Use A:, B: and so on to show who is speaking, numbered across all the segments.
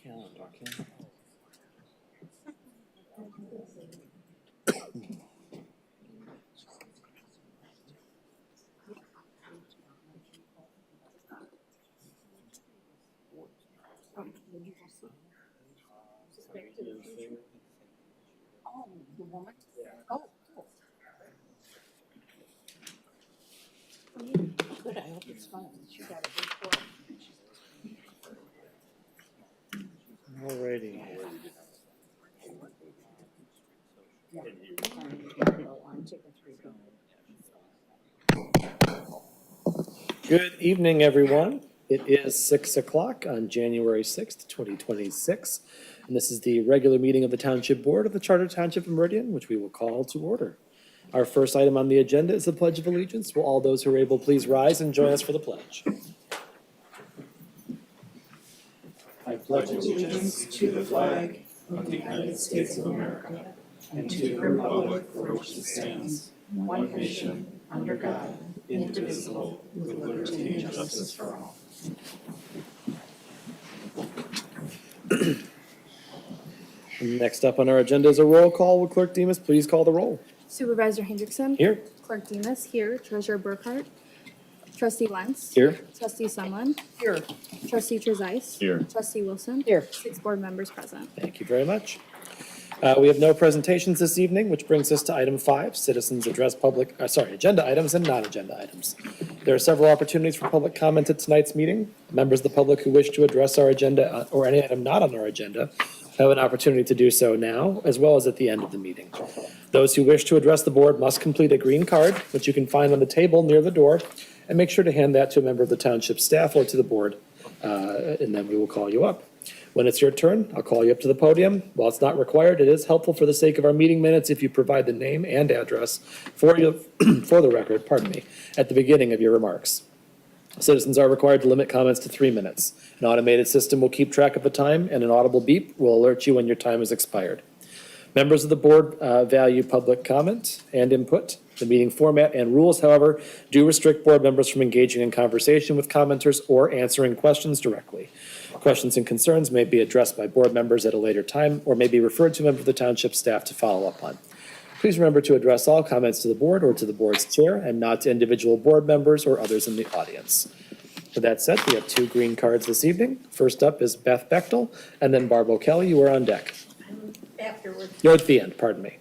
A: calendar, Kim.
B: Oh, the woman? Oh, cool. Good, I hope it's fun. She got a big book.
A: Alrighty.
B: Yeah. I'm taking 3.
A: Good evening, everyone. It is 6 o'clock on January 6th, 2026, and this is the regular meeting of the Township Board of the Charter Township of Meridian, which we will call to order. Our first item on the agenda is the Pledge of Allegiance. Will all those who are able please rise and join us for the pledge?
C: I pledge allegiance to the flag of the United States of America and to the republic for which it stands, one nation, under God, indivisible, with liberty and justice for all.
A: Next up on our agenda is a roll call. Will Clerk Demas please call the roll?
D: Supervisor Hendrickson.
A: Here.
D: Clerk Demas here. Treasurer Burkhart. Trustee Lentz.
A: Here.
D: Trustee Sumlin.
B: Here.
D: Trustee Trezise.
A: Here.
D: Trustee Wilson.
B: Here.
D: 6 board members present.
A: Thank you very much. We have no presentations this evening, which brings us to item 5, citizens address agenda items and non-agenda items. There are several opportunities for public comment at tonight's meeting. Members of the public who wish to address our agenda or any item not on our agenda have an opportunity to do so now, as well as at the end of the meeting. Those who wish to address the board must complete a green card, which you can find on the table near the door, and make sure to hand that to a member of the township staff or to the board, and then we will call you up. When it's your turn, I'll call you up to the podium. While it's not required, it is helpful for the sake of our meeting minutes if you provide the name and address for the record, at the beginning of your remarks. Citizens are required to limit comments to 3 minutes. An automated system will keep track of the time, and an audible beep will alert you when your time has expired. Members of the board value public comment and input. The meeting format and rules, however, do restrict board members from engaging in conversation with commenters or answering questions directly. Questions and concerns may be addressed by board members at a later time or may be referred to a member of the township staff to follow up on. Please remember to address all comments to the board or to the board's chair and not to individual board members or others in the audience. With that said, we have 2 green cards this evening. First up is Beth Bechtel, and then Barb O'Kelly. You are on deck.
B: Afterwards.
A: You're at the end, pardon me.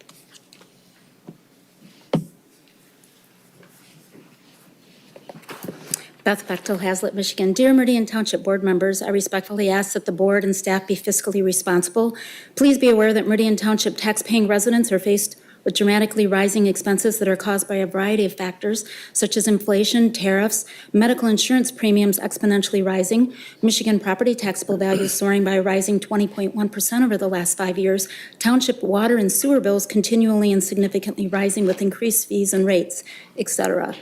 E: Beth Bechtel, Hazlet, Michigan. Dear Meridian Township Board members, I respectfully ask that the board and staff be fiscally responsible. Please be aware that Meridian Township tax-paying residents are faced with dramatically rising expenses that are caused by a variety of factors, such as inflation, tariffs, medical insurance premiums exponentially rising, Michigan property taxable values soaring by a rising 20.1% over the last 5 years, township water and sewer bills continually and significantly rising with increased fees and rates, etc.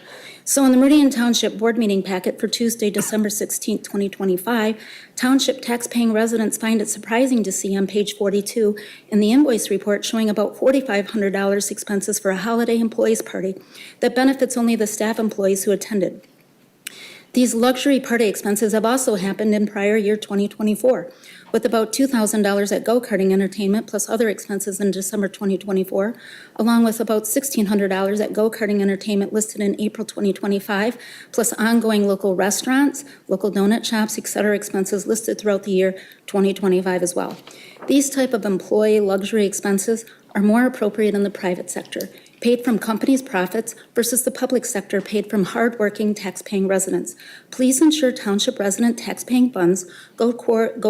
E: So in the Meridian Township Board meeting packet for Tuesday, December 16, 2025, Township tax-paying residents find it surprising to see on page 42 in the invoice report showing about $4,500 expenses for a holiday employees party that benefits only the staff employees who attended. These luxury party expenses have also happened in prior year 2024, with about $2,000 at go-karting entertainment plus other expenses in December 2024, along with about $1,600 at go-karting entertainment listed in April 2025, plus ongoing local restaurants, local donut shops, etc. expenses listed throughout the year 2025 as well. These type of employee luxury expenses are more appropriate in the private sector, paid from companies' profits versus the public sector paid from hardworking tax-paying residents. Please ensure township resident tax-paying funds go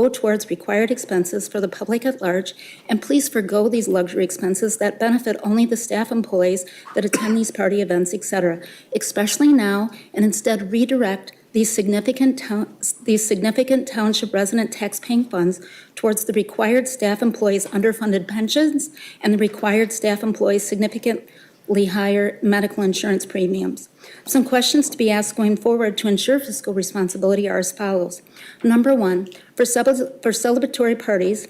E: towards required expenses for the public at large, and please forgo these luxury expenses that benefit only the staff employees that attend these party events, etc., especially now, and instead redirect these significant township resident tax-paying funds towards the required staff employees' underfunded pensions and the required staff employees' significantly higher medical insurance premiums. Some questions to be asked going forward to ensure fiscal responsibility are as follows. Number 1, for celebratory parties,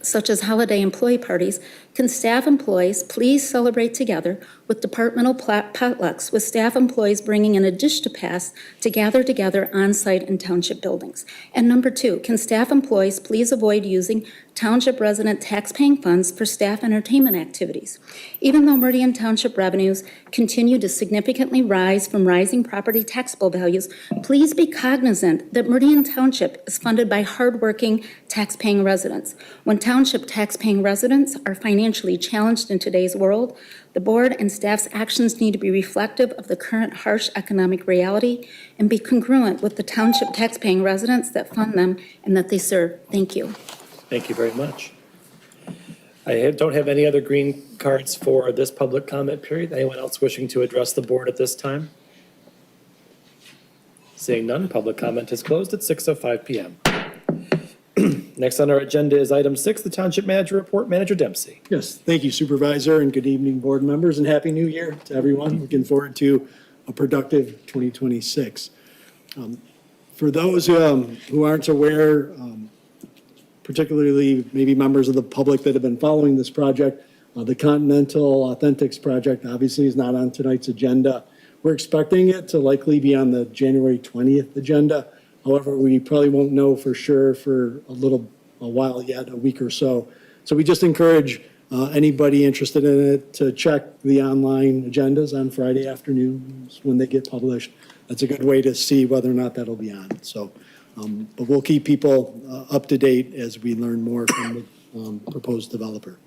E: such as holiday employee parties, Can staff employees please celebrate together with departmental potlucks, with staff employees bringing in a dish to pass to gather together on-site in township buildings? And number 2, can staff employees please avoid using township resident tax-paying funds for staff entertainment activities? Even though Meridian Township revenues continue to significantly rise from rising property taxable values, please be cognizant that Meridian Township is funded by hardworking tax-paying residents. When township tax-paying residents are financially challenged in today's world, the board and staff's actions need to be reflective of the current harsh economic reality and be congruent with the township tax-paying residents that fund them and that they serve. Thank you.
A: Thank you very much. I don't have any other green cards for this public comment period. Anyone else wishing to address the board at this time? Seeing none, public comment is closed at 6:05 PM. Next on our agenda is item 6, the Township Manager Report. Manager Dempsey.
C: Yes, thank you Supervisor, and good evening, board members, and Happy New Year to everyone. Looking forward to a productive 2026. For those who aren't aware, particularly maybe members of the public that have been following this project, the Continental Authentics project obviously is not on tonight's agenda. We're expecting it to likely be on the January 20th agenda. However, we probably won't know for sure for a while yet, a week or so. So we just encourage anybody interested in it to check the online agendas on Friday afternoons when they get published. That's a good way to see whether or not that'll be on. So, but we'll keep people up to date as we learn more from the proposed developer.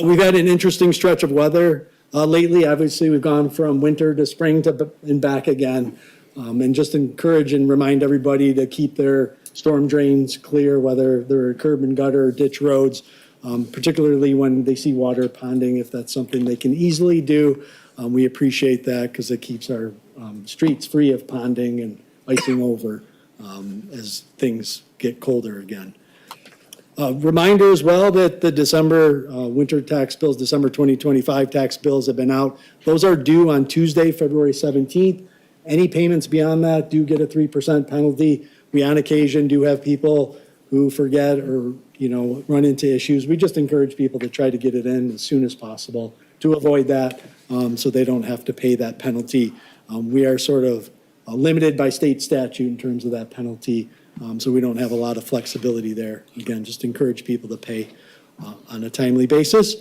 C: We've had an interesting stretch of weather lately. Obviously, we've gone from winter to spring and back again. And just encourage and remind everybody to keep their storm drains clear, whether they're curb and gutter or ditch roads, particularly when they see water ponding, if that's something they can easily do. We appreciate that because it keeps our streets free of ponding and icing over as things get colder again. Reminder as well that the December winter tax bills, December 2025 tax bills have been out. Those are due on Tuesday, February 17th. Any payments beyond that do get a 3% penalty. We on occasion do have people who forget or, run into issues. We just encourage people to try to get it in as soon as possible to avoid that so they don't have to pay that penalty. We are sort of limited by state statute in terms of that penalty, so we don't have a lot of flexibility there. Again, just encourage people to pay on a timely basis.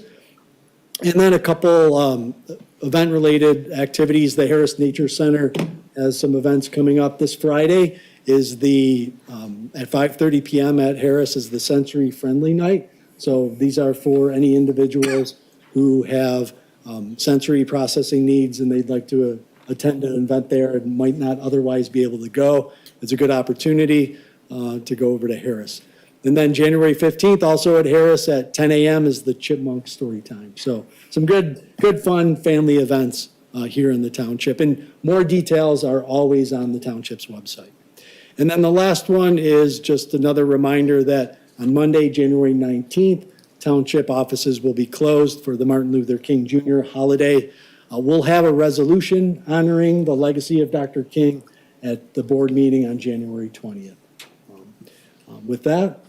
C: And then a couple event-related activities. The Harris Nature Center has some events coming up. This Friday is at 5:30 PM at Harris is the Sensory Friendly Night. So these are for any individuals who have sensory processing needs and they'd like to attend an event there and might not otherwise be able to go. It's a good opportunity to go over to Harris. And then January 15th, also at Harris at 10 a.m. is the Chipmunk Story Time. So some good fun family events here in the township. And more details are always on the township's website. And then the last one is just another reminder that on Monday, January 19th, township offices will be closed for the Martin Luther King Jr. holiday. We'll have a resolution honoring the legacy of Dr. King at the board meeting on January 20th. With that,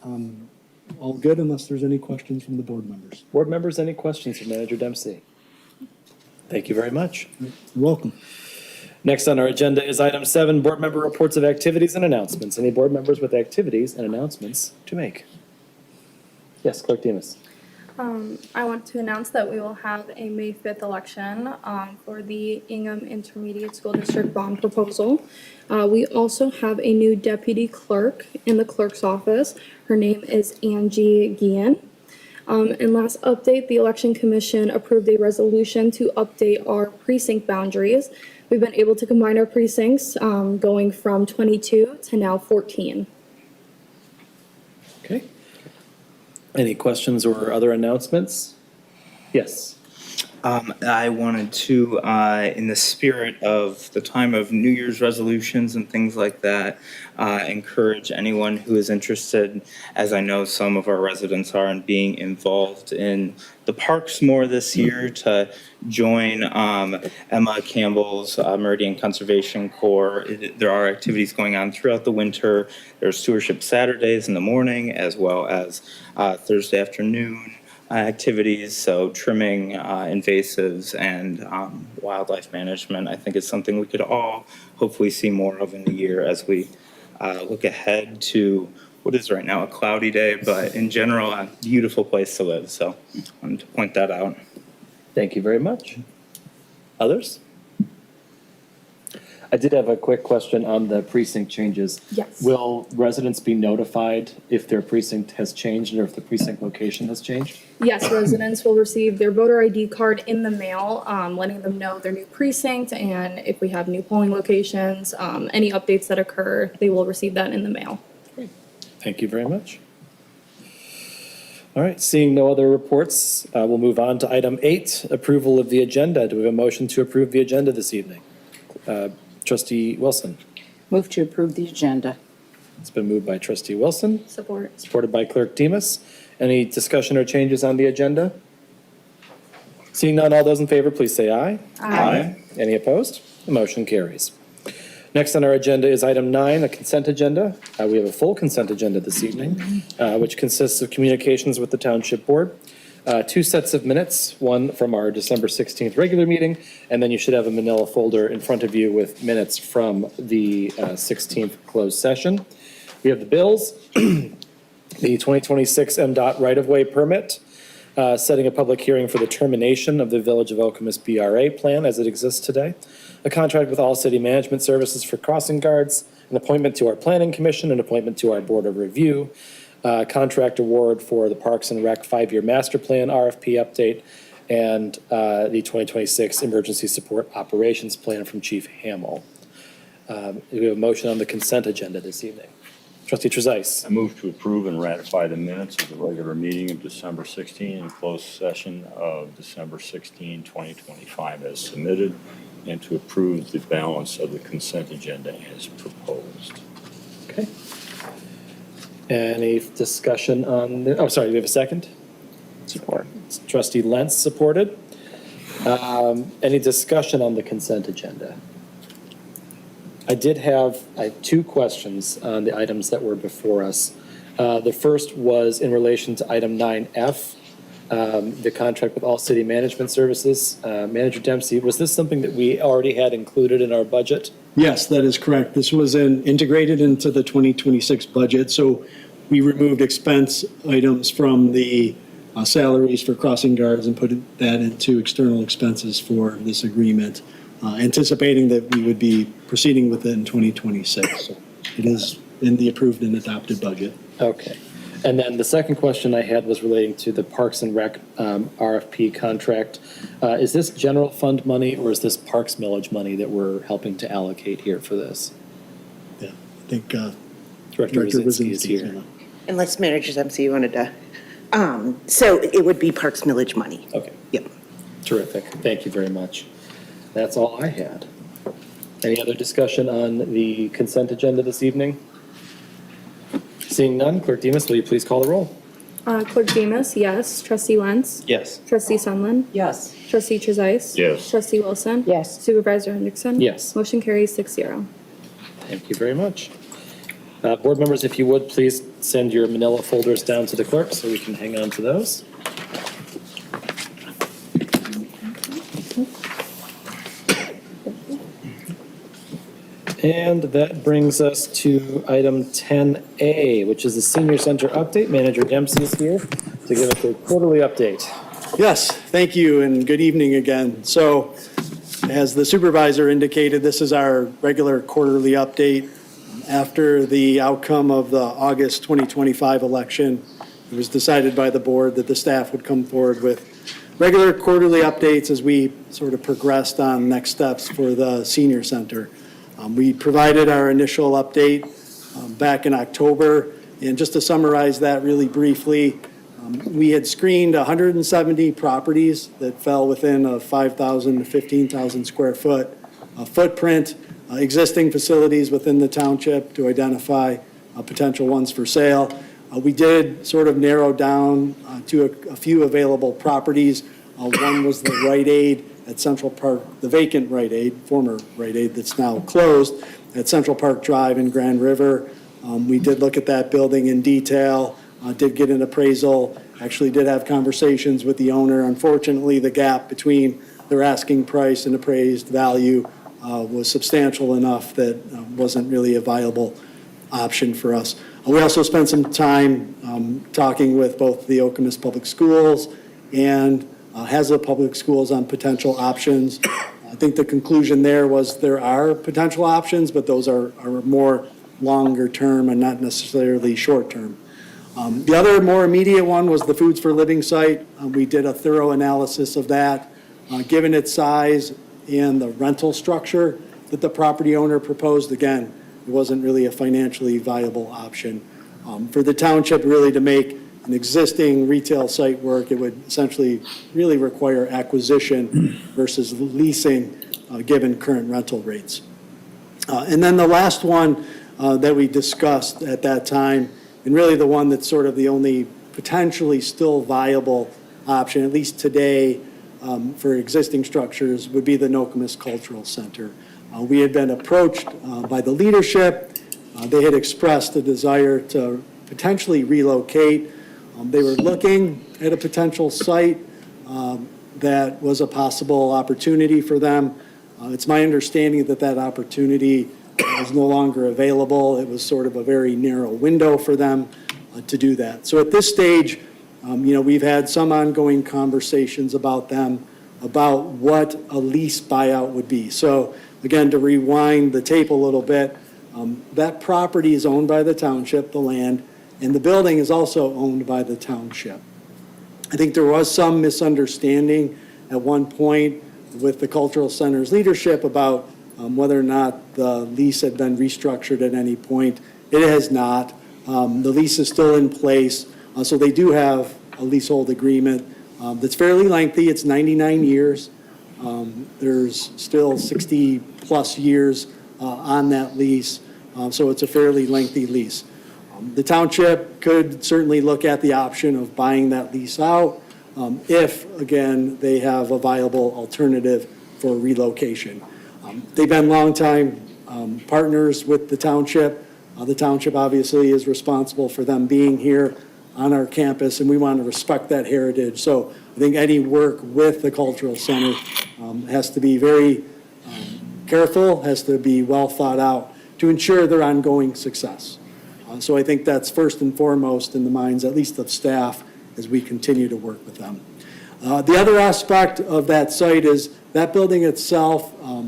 C: all good unless there's any questions from the board members.
A: Board members, any questions for Manager Dempsey? Thank you very much.
C: You're welcome.
A: Next on our agenda is item 7, board member reports of activities and announcements. Any board members with activities and announcements to make? Yes, Clerk Demas.
D: I want to announce that we will have a May 5th election for the Ingham Intermediate School District bond proposal. We also have a new deputy clerk in the clerk's office. Her name is Angie Guillen. And last update, the Election Commission approved a resolution to update our precinct boundaries. We've been able to combine our precincts going from 22 to now 14.
A: Okay. Any questions or other announcements? Yes.
F: I wanted to, in the spirit of the time of New Year's resolutions and things like that, encourage anyone who is interested, as I know some of our residents are, in being involved in the parks more this year, to join Emma Campbell's Meridian Conservation Corps. There are activities going on throughout the winter. There's stewardship Saturdays in the morning, as well as Thursday afternoon. activities, so trimming invasives and wildlife management. I think it's something we could all hopefully see more of in the year as we look ahead to what is right now a cloudy day, but in general, a beautiful place to live. So I wanted to point that out.
A: Thank you very much. Others? I did have a quick question on the precinct changes.
D: Yes.
A: Will residents be notified if their precinct has changed or if the precinct location has changed?
D: Yes, residents will receive their voter ID card in the mail, letting them know their new precinct, and if we have new polling locations, any updates that occur, they will receive that in the mail.
A: Thank you very much. All right, seeing no other reports, we'll move on to item 8, approval of the agenda. Do we have a motion to approve the agenda this evening? Trustee Wilson.
B: Move to approve the agenda.
A: It's been moved by Trustee Wilson,
D: Support.
A: supported by Clerk Demas. Any discussion or changes on the agenda? Seeing none, all those in favor, please say aye.
D: Aye.
A: Any opposed? The motion carries. Next on our agenda is item 9, a consent agenda. We have a full consent agenda this evening, which consists of communications with the Township Board, 2 sets of minutes, one from our December 16th regular meeting, and then you should have a manila folder in front of you with minutes from the 16th closed session. We have the bills, the 2026 MDOT right-of-way permit, setting a public hearing for the termination of the Village of Okemos BRA plan as it exists today, a contract with All City Management Services for crossing guards, an appointment to our Planning Commission, an appointment to our Board of Review, contract award for the Parks and Rec 5-year master plan RFP update, and the 2026 emergency support operations plan from Chief Hamill. We have a motion on the consent agenda this evening. Trustee Trezise.
G: I move to approve and ratify the minutes of the regular meeting of December 16 and closed session of December 16, 2025 as submitted, and to approve the balance of the consent agenda as proposed.
A: Okay. Any discussion on, oh, sorry, do we have a second?
B: Support.
A: Trustee Lentz supported. Any discussion on the consent agenda? I have 2 questions on the items that were before us. The first was in relation to item 9F, the contract with All City Management Services. Manager Dempsey, was this something that we already had included in our budget?
C: Yes, that is correct. This was integrated into the 2026 budget, so we removed expense items from the salaries for crossing guards and put that into external expenses for this agreement, anticipating that we would be proceeding with it in 2026. So it is in the approved and adopted budget.
A: Okay. And then the second question I had was relating to the Parks and Rec RFP contract. Is this general fund money or is this Parks millage money that we're helping to allocate here for this?
C: Yeah, I think
A: Director
C: Director
A: Wazinski is
C: Wazinski,
A: here.
C: yeah.
H: Unless Manager Dempsey wanted to, so it would be Parks Millage money.
A: Okay,
H: Yep.
A: terrific. Thank you very much. That's all I had. Any other discussion on the consent agenda this evening? Seeing none, Clerk Demas, will you please call the roll?
D: Clerk Demas, yes. Trustee Lentz.
F: Yes.
D: Trustee Sunland.
B: Yes.
D: Trustee Trezise.
G: Yes.
D: Trustee Wilson.
B: Yes.
D: Supervisor Hendrickson.
A: Yes.
D: Motion carries 6-0.
A: Thank you very much. Board members, if you would, please send your manila folders down to the clerk so we can hang on to those. And that brings us to item 10A, which is the Senior Center update. Manager Dempsey is here to give us a quarterly update.
C: Yes, thank you, and good evening again. So, as the supervisor indicated, this is our regular quarterly update. After the outcome of the August 2025 election, it was decided by the board that the staff would come forward with regular quarterly updates as we sort of progressed on next steps for the senior center. We provided our initial update back in October, and just to summarize that really briefly, we had screened 170 properties that fell within a 5,000 to 15,000 square foot footprint, existing facilities within the township to identify potential ones for sale. We did sort of narrow down to a few available properties. One was the Rite Aid at Central Park, the vacant Rite Aid, former Rite Aid that's now closed, at Central Park Drive in Grand River. We did look at that building in detail, did get an appraisal,
I: Actually did have conversations with the owner. Unfortunately, the gap between their asking price and appraised value was substantial enough that wasn't really a viable option for us. We also spent some time talking with both the Okemos Public Schools and Hazlet Public Schools on potential options. I think the conclusion there was there are potential options, but those are more longer term and not necessarily short term. The other more immediate one was the Foods for Living site. We did a thorough analysis of that. Given its size and the rental structure that the property owner proposed, again, it wasn't really a financially viable option. For the township really to make an existing retail site work, it would essentially really require acquisition versus leasing, given current rental rates. And then the last one that we discussed at that time, and really the one that's sort of the only potentially still viable option, at least today, for existing structures, would be the Nokomis Cultural Center. We had been approached by the leadership. They had expressed a desire to potentially relocate. They were looking at a potential site that was a possible opportunity for them. It's my understanding that that opportunity is no longer available. It was sort of a very narrow window for them to do that. So at this stage, we've had some ongoing conversations about them, about what a lease buyout would be. So again, to rewind the tape a little bit, that property is owned by the township, the land, and the building is also owned by the township. I think there was some misunderstanding at one point with the cultural center's leadership about whether or not the lease had been restructured at any point. It has not. The lease is still in place, so they do have a leasehold agreement that's fairly lengthy. It's 99 years. There's still 60-plus years on that lease, so it's a fairly lengthy lease. The township could certainly look at the option of buying that lease out if, again, they have a viable alternative for relocation. They've been longtime partners with the township. The township obviously is responsible for them being here on our campus, and we want to respect that heritage. So I think any work with the cultural center has to be very careful, has to be well thought out to ensure their ongoing success. So I think that's first and foremost in the minds, at least of staff, as we continue to work with them. The other aspect of that site is that building itself, a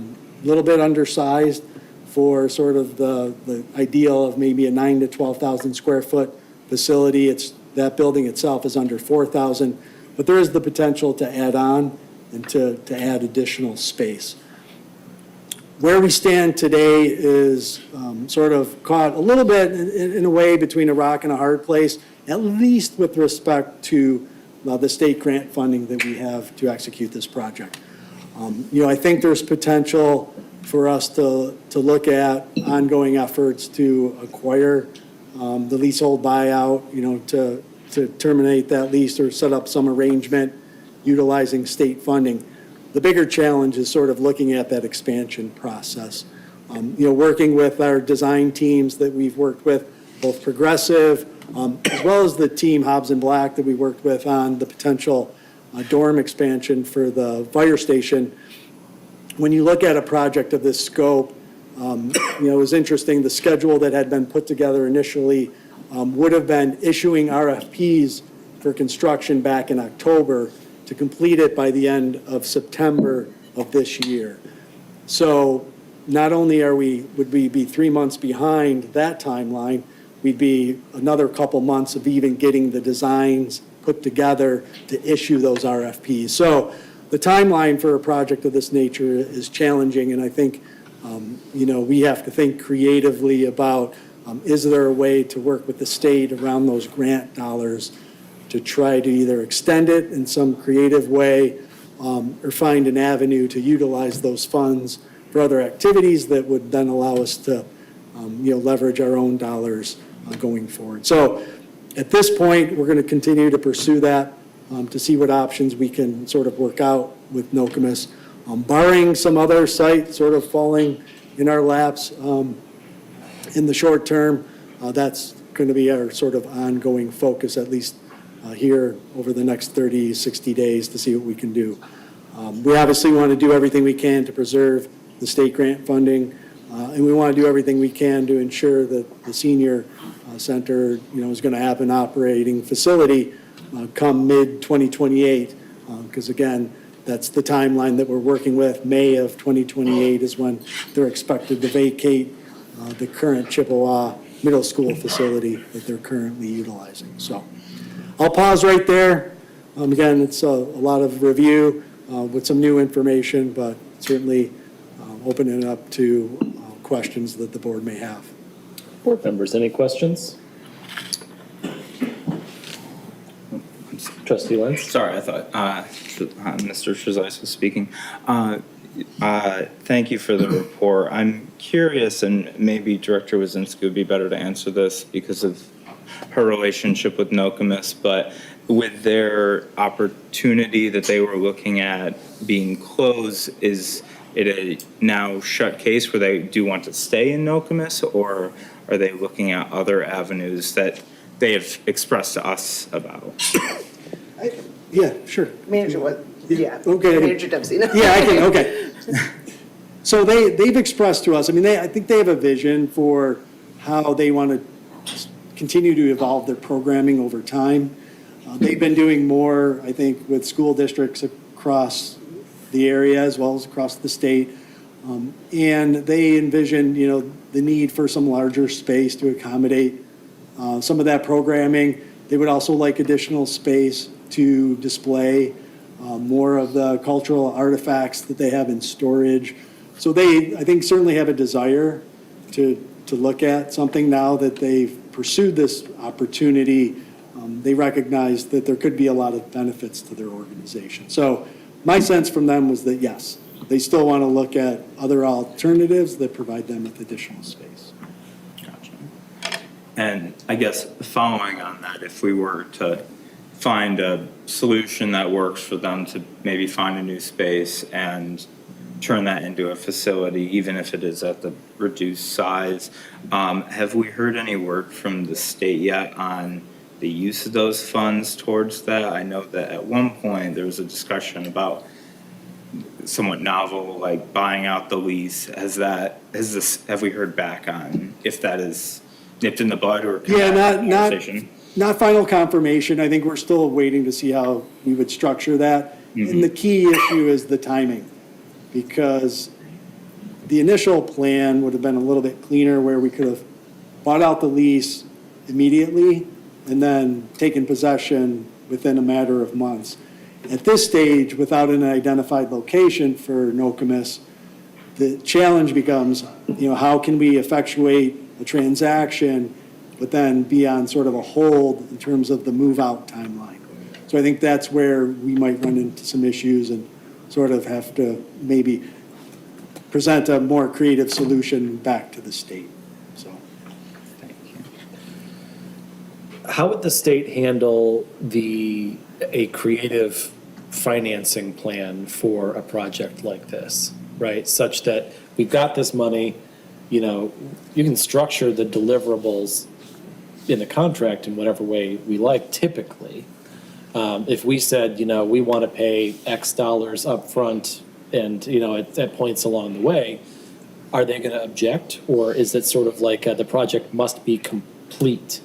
I: little bit undersized for sort of the ideal of maybe a 9,000 to 12,000 square foot facility. That building itself is under 4,000, but there is the potential to add on and to add additional space. Where we stand today is sort of caught a little bit in a way between a rock and a hard place, at least with respect to the state grant funding that we have to execute this project. I think there's potential for us to look at ongoing efforts to acquire the leasehold buyout, to terminate that lease or set up some arrangement utilizing state funding. The bigger challenge is sort of looking at that expansion process. Working with our design teams that we've worked with, both Progressive, as well as the team Hobbs and Black that we worked with on the potential dorm expansion for the fire station. When you look at a project of this scope, it was interesting, the schedule that had been put together initially would have been issuing RFPs for construction back in October to complete it by the end of September of this year. So not only would we be 3 months behind that timeline, we'd be another couple months of even getting the designs put together to issue those RFPs. So the timeline for a project of this nature is challenging, and I think we have to think creatively about is there a way to work with the state around those grant dollars to try to either extend it in some creative way or find an avenue to utilize those funds for other activities that would then allow us to leverage our own dollars going forward. So at this point, we're going to continue to pursue that to see what options we can sort of work out with Nokomis. Barring some other site sort of falling in our laps in the short term, that's going to be our sort of ongoing focus, at least here over the next 30, 60 days to see what we can do. We obviously want to do everything we can to preserve the state grant funding, and we want to do everything we can to ensure that the senior center, is going to have an operating facility come mid-2028, because again, that's the timeline that we're working with. May of 2028 is when they're expected to vacate the current Chippewa Middle School facility that they're currently utilizing. So I'll pause right there. Again, it's a lot of review with some new information, but certainly opening it up to questions that the board may have.
A: Board members, any questions? Trustee Lentz?
F: Sorry, I thought Mr. Trezise was speaking. Thank you for the report. I'm curious, and maybe Director Wazinski would be better to answer this because of her relationship with Nokomis, but with their opportunity that they were looking at being closed, is it a now shut case where they do want to stay in Nokomis, or are they looking at other avenues that they have expressed to us about?
I: Yeah, sure.
H: Manager, what? Yeah.
I: Okay.
H: Manager Dempsey.
I: Yeah, I can, okay. So they've expressed to us, I think they have a vision for how they want to continue to evolve their programming over time. They've been doing more, I think, with school districts across the area as well as across the state. And they envision, the need for some larger space to accommodate some of that programming. They would also like additional space to display more of the cultural artifacts that they have in storage. So they, I think, certainly have a desire to look at something now that they've pursued this opportunity. They recognize that there could be a lot of benefits to their organization. So my sense from them was that, yes, they still want to look at other alternatives that provide them with additional space.
F: Gotcha. And I guess following on that, if we were to find a solution that works for them to maybe find a new space and turn that into a facility, even if it is at the reduced size, have we heard any work from the state yet on the use of those funds towards that? I know that at one point there was a discussion about somewhat novel, like buying out the lease. Have we heard back on if that is nipped in the bud or conversation?
I: Not final confirmation. I think we're still waiting to see how we would structure that. And the key issue is the timing, because the initial plan would have been a little bit cleaner where we could have bought out the lease immediately and then taken possession within a matter of months. At this stage, without an identified location for Nokomis, the challenge becomes, how can we effectuate a transaction but then be on sort of a hold in terms of the move-out timeline. So I think that's where we might run into some issues and sort of have to maybe present a more creative solution back to the state, so.
A: How would the state handle a creative financing plan for a project like this, right? Such that we've got this money, you can structure the deliverables in the contract in whatever way we like typically. If we said, we want to pay X dollars upfront and, at points along the way, are they going to object? Or is it sort of like the project must be complete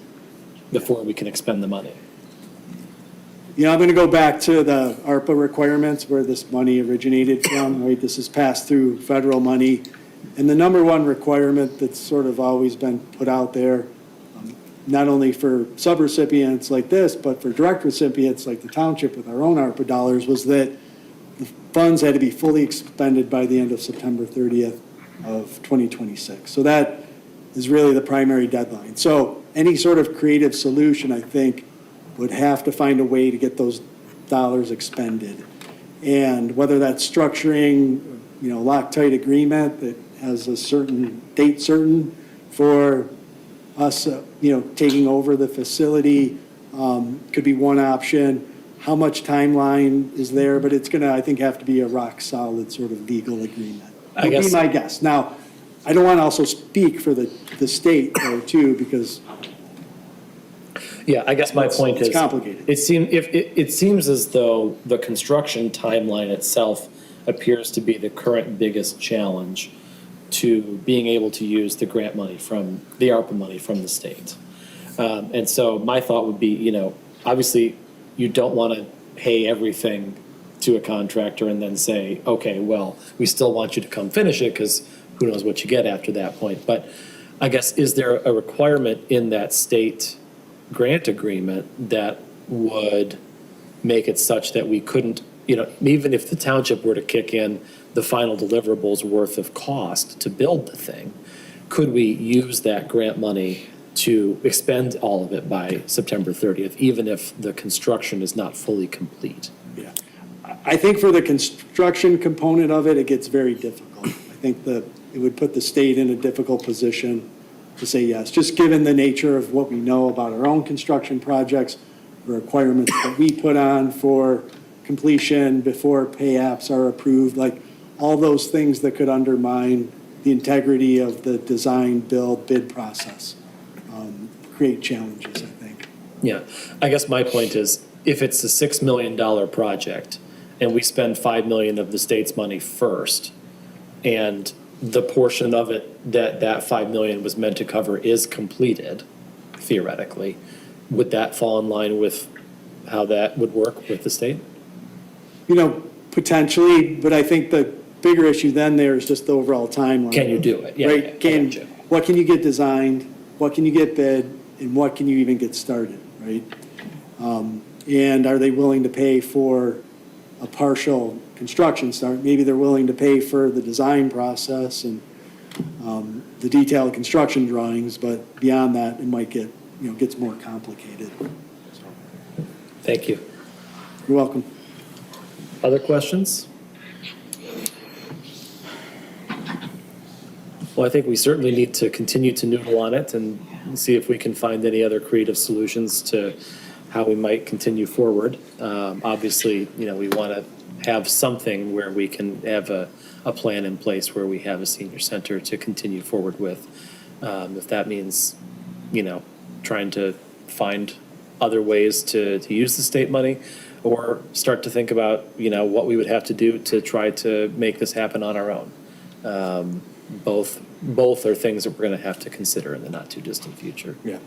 A: before we can expend the money?
I: I'm going to go back to the ARPA requirements where this money originated from, right? This is passed through federal money. And the number one requirement that's sort of always been put out there, not only for subrecipients like this, but for direct recipients like the township with our own ARPA dollars, was that the funds had to be fully expended by the end of September 30th of 2026. So that is really the primary deadline. So any sort of creative solution, I think, would have to find a way to get those dollars expended. And whether that's structuring, Loctite agreement that has a certain date certain for us, taking over the facility, could be one option. How much timeline is there? But it's going to, I think, have to be a rock solid sort of legal agreement. That would be my guess. Now, I don't want to also speak for the state though too, because
A: Yeah, I guess my point is.
I: It's complicated.
A: It seems as though the construction timeline itself appears to be the current biggest challenge to being able to use the grant money from, the ARPA money from the state. And so my thought would be, obviously, you don't want to pay everything to a contractor and then say, okay, well, we still want you to come finish it, because who knows what you get after that point. But I guess, is there a requirement in that state grant agreement that would make it such that we couldn't, even if the township were to kick in the final deliverables worth of cost to build the thing, could we use that grant money to expend all of it by September 30th, even if the construction is not fully complete?
I: Yeah. I think for the construction component of it, it gets very difficult. I think that it would put the state in a difficult position to say yes, just given the nature of what we know about our own construction projects, the requirements that we put on for completion before pay apps are approved, like all those things that could undermine the integrity of the design, build, bid process, create challenges, I think.
A: Yeah, I guess my point is, if it's a $6 million project and we spend $5 million of the state's money first, and the portion of it that $5 million was meant to cover is completed, theoretically, would that fall in line with how that would work with the state?
I: Potentially, but I think the bigger issue then there is just the overall timeline.
A: Can you do it? Yeah,
I: Right?
A: I get you.
I: What can you get designed? What can you get bid? And what can you even get started, right? And are they willing to pay for a partial construction start? Maybe they're willing to pay for the design process and the detailed construction drawings, but beyond that, it might get, gets more complicated.
A: Thank you.
I: You're welcome.
A: Other questions? Well, I think we certainly need to continue to noodle on it and see if we can find any other creative solutions to how we might continue forward. Obviously, we want to have something where we can have a plan in place where we have a senior center to continue forward with. If that means, trying to find other ways to use the state money, or start to think about, what we would have to do to try to make this happen on our own. Both are things that we're going to have to consider in the not too distant future.
I: Yeah.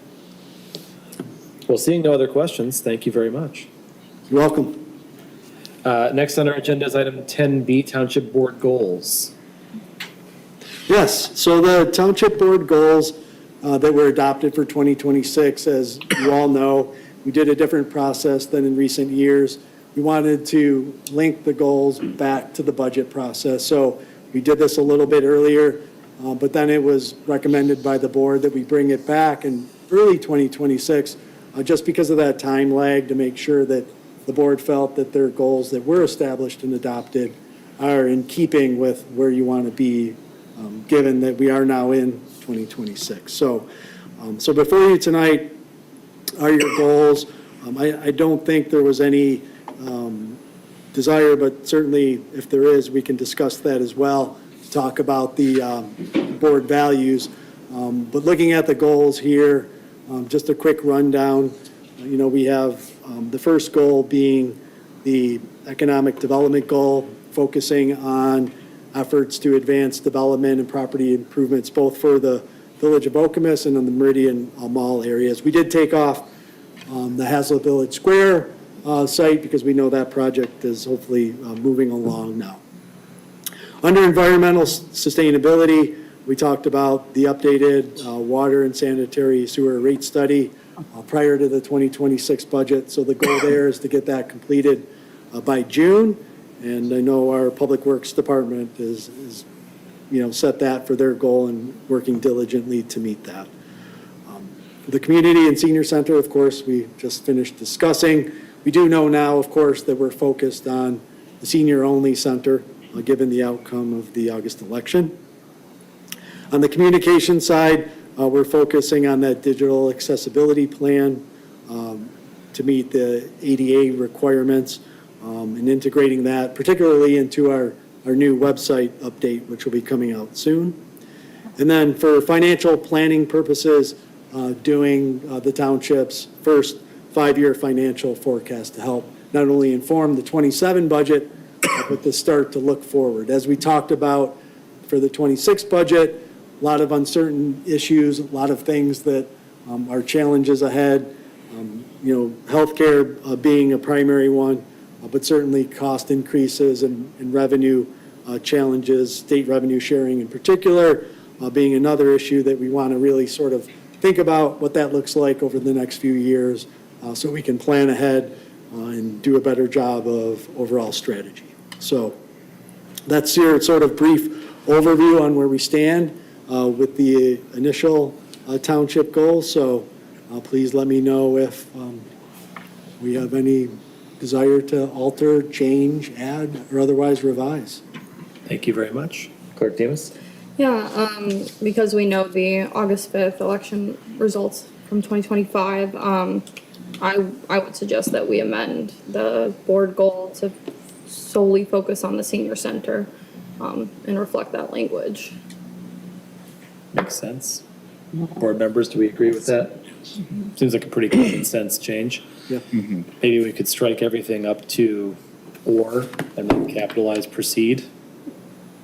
A: Well, seeing no other questions, thank you very much.
I: You're welcome.
A: Next on our agenda is item 10B, Township Board Goals.
I: Yes, so the Township Board goals that were adopted for 2026, as you all know, we did a different process than in recent years. We wanted to link the goals back to the budget process. So we did this a little bit earlier, but then it was recommended by the board that we bring it back in early 2026, just because of that time lag, to make sure that the board felt that their goals that were established and adopted are in keeping with where you want to be, given that we are now in 2026. So before you tonight are your goals. I don't think there was any desire, but certainly if there is, we can discuss that as well, to talk about the board values. But looking at the goals here, just a quick rundown. We have the first goal being the economic development goal, focusing on efforts to advance development and property improvements, both for the Village of Okemos and in the Meridian Mall areas. We did take off the Hazlet Village Square site because we know that project is hopefully moving along now. Under environmental sustainability, we talked about the updated water and sanitary sewer rate study prior to the 2026 budget. So the goal there is to get that completed by June. And I know our Public Works Department is set that for their goal and working diligently to meet that. The Community and Senior Center, of course, we just finished discussing. We do know now, of course, that we're focused on the senior-only center, given the outcome of the August election. On the communication side, we're focusing on that digital accessibility plan to meet the ADA requirements and integrating that, particularly into our new website update, which will be coming out soon. And then for financial planning purposes, doing the township's first 5-year financial forecast to help not only inform the 27 budget, but to start to look forward. As we talked about for the 26 budget, a lot of uncertain issues, a lot of things that are challenges ahead. Healthcare being a primary one, but certainly cost increases and revenue challenges, state revenue sharing in particular, being another issue that we want to really sort of think about what that looks like over the next few years so we can plan ahead and do a better job of overall strategy. So that's your sort of brief overview on where we stand with the initial township goals. So please let me know if we have any desire to alter, change, add, or otherwise revise.
A: Thank you very much. Clerk Demas?
D: Yeah, because we know the August 5th election results from 2025, I would suggest that we amend the board goal to solely focus on the senior center and reflect that language.
A: Makes sense. Board members, do we agree with that? Seems like a pretty common sense change.
I: Yeah.
A: Maybe we could strike everything up to or and then capitalize proceed.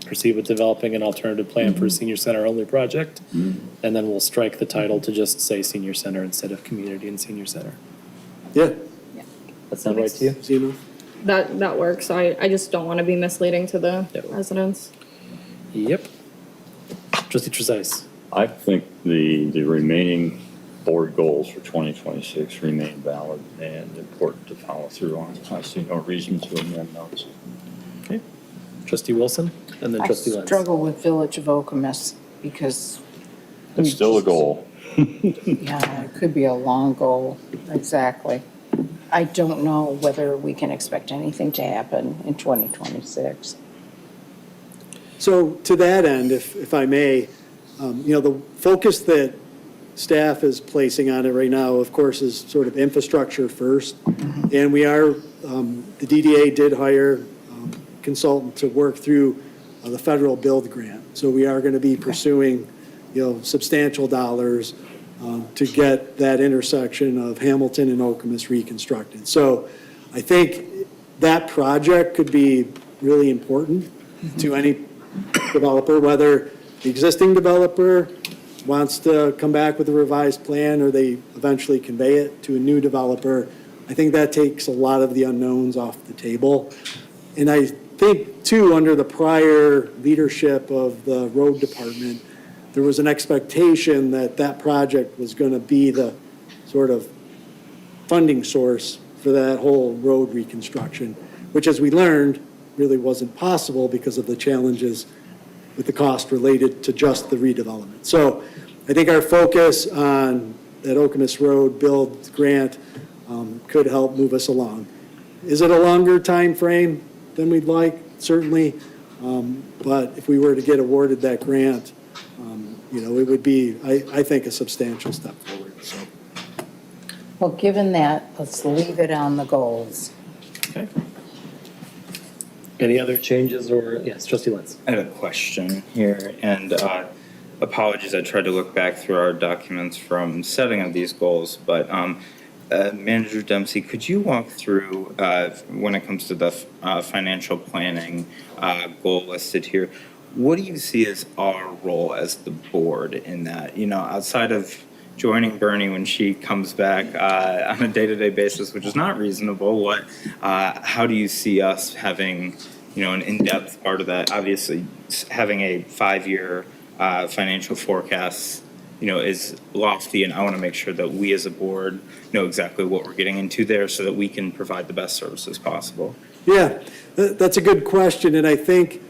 A: Proceed with developing an alternative plan for a senior center only project. And then we'll strike the title to just say senior center instead of community and senior center.
I: Yeah.
A: That sound right to you?
I: Zeno?
D: That works. I just don't want to be misleading to the
A: Yep.
D: residents.
A: Yep. Trustee Trezise?
G: I think the remaining board goals for 2026 remain valid and important to follow through on. I see no reason to amend those.
A: Okay. Trustee Wilson and then
B: I
A: trustee Lenz.
B: struggle with Village of Okemos because,
G: It's still a goal.
B: yeah, it could be a long goal, exactly. I don't know whether we can expect anything to happen in 2026.
I: So to that end, if I may, the focus that staff is placing on it right now, of course, is sort of infrastructure first. And we are, the DDA did hire a consultant to work through the federal build grant. So we are going to be pursuing, substantial dollars to get that intersection of Hamilton and Okemos reconstructed. So I think that project could be really important to any developer, whether the existing developer wants to come back with a revised plan or they eventually convey it to a new developer. I think that takes a lot of the unknowns off the table. And I think, too, under the prior leadership of the road department, there was an expectation that that project was going to be the sort of funding source for that whole road reconstruction, which, as we learned, really wasn't possible because of the challenges with the cost related to just the redevelopment. So I think our focus on that Okemos Road build grant could help move us along. Is it a longer time frame than we'd like? Certainly. But if we were to get awarded that grant, it would be, I think, a substantial step forward. So.
B: Well, given that, let's leave it on the goals.
A: Okay. Any other changes or, yes, trustee Lenz?
F: I have a question here, and apologies, I tried to look back through our documents from setting of these goals, but Manager Dempsey, could you walk through, when it comes to the financial planning goal listed here, what do you see as our role as the board in that? Outside of joining Bernie when she comes back on a day-to-day basis, which is not reasonable, how do you see us having, an in-depth part of that? Obviously, having a 5-year financial forecast, is lofty, and I want to make sure that we as a board know exactly what we're getting into there so that we can provide the best services possible.
I: Yeah, that's a good question, and I think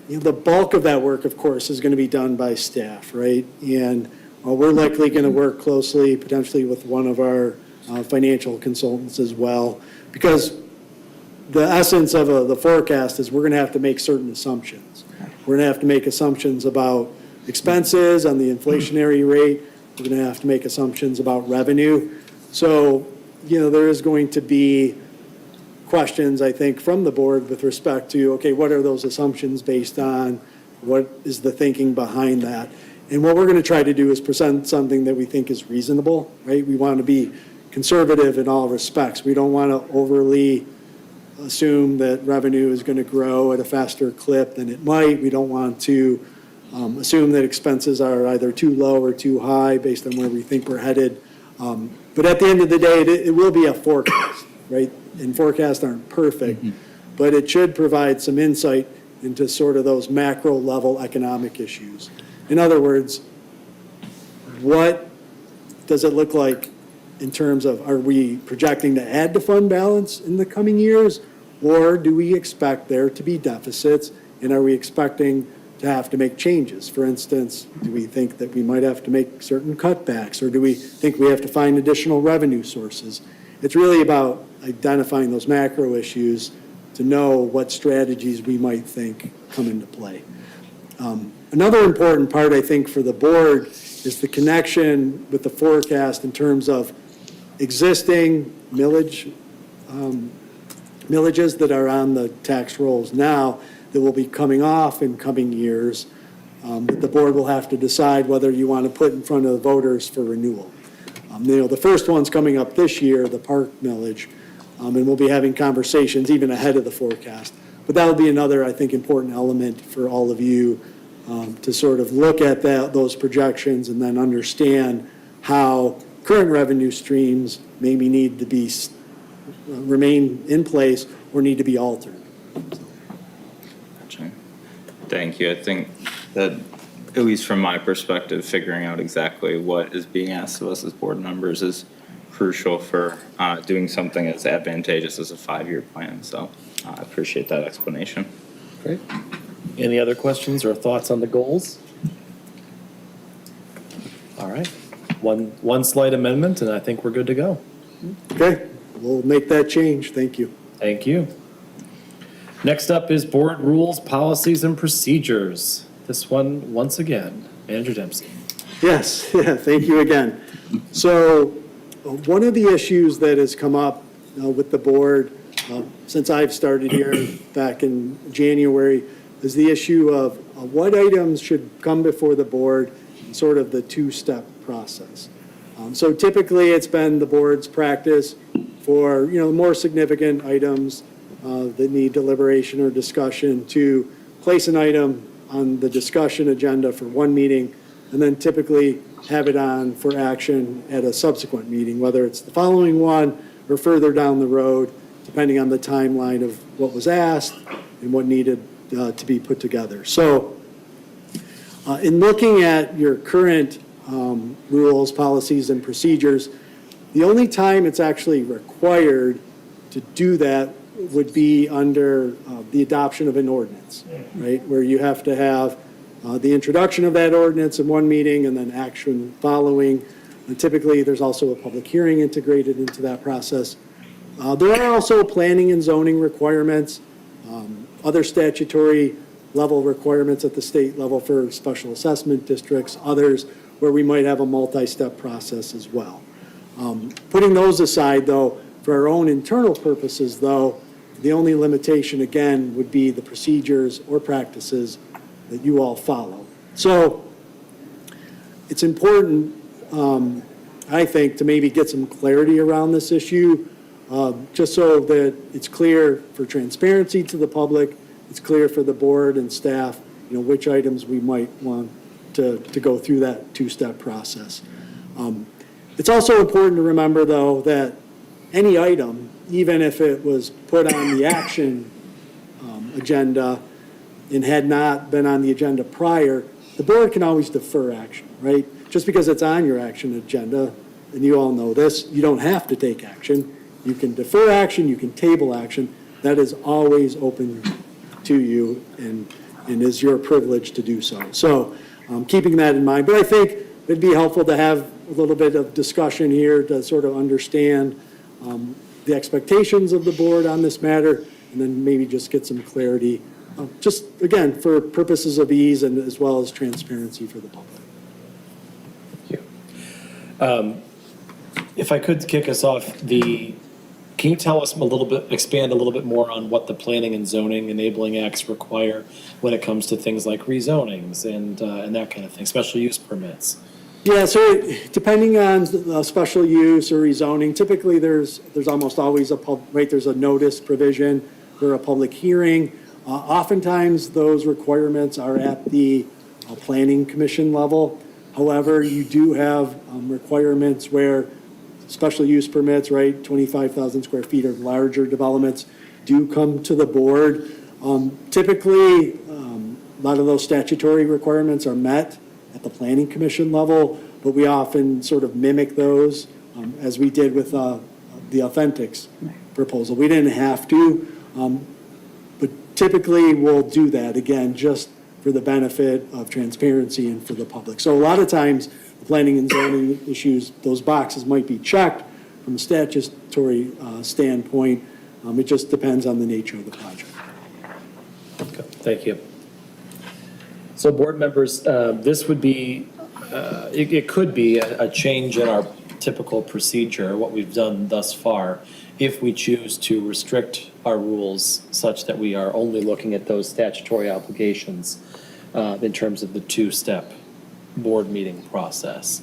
I: the bulk of that work, of course, is going to be done by staff, right? And we're likely going to work closely, potentially with one of our financial consultants as well, because the essence of the forecast is we're going to have to make certain assumptions. We're going to have to make assumptions about expenses on the inflationary rate. We're going to have to make assumptions about revenue. So, there is going to be questions, I think, from the board with respect to, okay, what are those assumptions based on? What is the thinking behind that? And what we're going to try to do is present something that we think is reasonable, right? We want to be conservative in all respects. We don't want to overly assume that revenue is going to grow at a faster clip than it might. We don't want to assume that expenses are either too low or too high based on where we think we're headed. But at the end of the day, it will be a forecast, right? And forecasts aren't perfect, but it should provide some insight into sort of those macro level economic issues. In other words, what does it look like in terms of, are we projecting to add to fund balance in the coming years? Or do we expect there to be deficits, and are we expecting to have to make changes? For instance, do we think that we might have to make certain cutbacks, or do we think we have to find additional revenue sources? It's really about identifying those macro issues to know what strategies we might think come into play. Another important part, I think, for the board is the connection with the forecast in terms of existing millages that are on the tax rolls now that will be coming off in coming years, that the board will have to decide whether you want to put in front of the voters for renewal. The first one's coming up this year, the park millage, and we'll be having conversations even ahead of the forecast. But that'll be another, I think, important element for all of you to sort of look at those projections and then understand how current revenue streams maybe need to be remain in place or need to be altered.
F: Gotcha. Thank you. I think that, at least from my perspective, figuring out exactly what is being asked of us as board members is crucial for doing something as advantageous as a 5-year plan. So I appreciate that explanation.
A: Great. Any other questions or thoughts on the goals? All right. One slight amendment, and I think we're good to go.
I: Okay, we'll make that change. Thank you.
A: Thank you. Next up is board rules, policies, and procedures. This one, once again, Manager Dempsey.
I: Yes, yeah, thank you again. So one of the issues that has come up with the board since I've started here back in January is the issue of what items should come before the board in sort of the two-step process. So typically, it's been the board's practice for, more significant items that need deliberation or discussion to place an item on the discussion agenda for one meeting, and then typically have it on for action at a subsequent meeting, whether it's the following one or further down the road, depending on the timeline of what was asked and what needed to be put together. So in looking at your current rules, policies, and procedures, the only time it's actually required to do that would be under the adoption of an ordinance, right? Where you have to have the introduction of that ordinance in one meeting and then action following. And typically, there's also a public hearing integrated into that process. There are also planning and zoning requirements, other statutory level requirements at the state level for special assessment districts, others where we might have a multi-step process as well. Putting those aside, though, for our own internal purposes, though, the only limitation, again, would be the procedures or practices that you all follow. So it's important, I think, to maybe get some clarity around this issue, just so that it's clear for transparency to the public, it's clear for the board and staff, which items we might want to go through that two-step process. It's also important to remember, though, that any item, even if it was put on the action agenda and had not been on the agenda prior, the board can always defer action, right? Just because it's on your action agenda, and you all know this, you don't have to take action. You can defer action, you can table action. That is always open to you and is your privilege to do so. So keeping that in mind, but I think it'd be helpful to have a little bit of discussion here to sort of understand the expectations of the board on this matter, and then maybe just get some clarity, just again, for purposes of ease and as well as transparency for the public.
A: Thank you. If I could kick us off, the Can you tell us a little bit, expand a little bit more on what the planning and zoning enabling acts require when it comes to things like rezonings and that kind of thing, special use permits?
I: Yeah, so depending on the special use or rezoning, typically there's almost always there's a notice provision for a public hearing. Oftentimes, those requirements are at the planning commission level. However, you do have requirements where special use permits, right, 25,000 square feet or larger developments do come to the board. Typically, a lot of those statutory requirements are met at the planning commission level, but we often sort of mimic those, as we did with the Authentics proposal. We didn't have to, but typically we'll do that, again, just for the benefit of transparency and for the public. So a lot of times, the planning and zoning issues, those boxes might be checked from a statutory standpoint. It just depends on the nature of the project.
A: Okay, thank you. So board members, this would be, it could be a change in our typical procedure, what we've done thus far, if we choose to restrict our rules such that we are only looking at those statutory obligations in terms of the two-step board meeting process.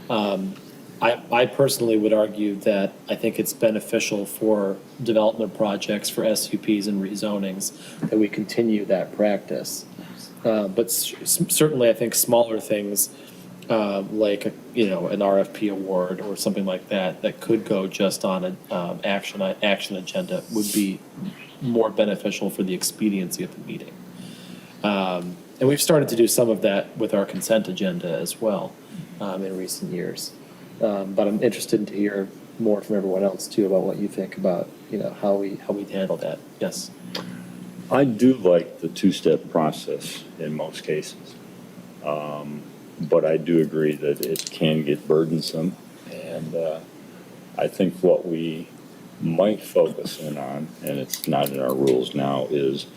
A: I personally would argue that I think it's beneficial for development projects, for SUPs and rezonings, that we continue that practice. But certainly, I think smaller things like, you know, an RFP award or something like that, that could go just on an action agenda would be more beneficial for the expediency of the meeting. And we've started to do some of that with our consent agenda as well in recent years. But I'm interested to hear more from everyone else too about what you think about, you know, how we handle that. Yes.
G: I do like the two-step process in most cases. But I do agree that it can get burdensome. And I think what we might focus in on, and it's not in our rules now, is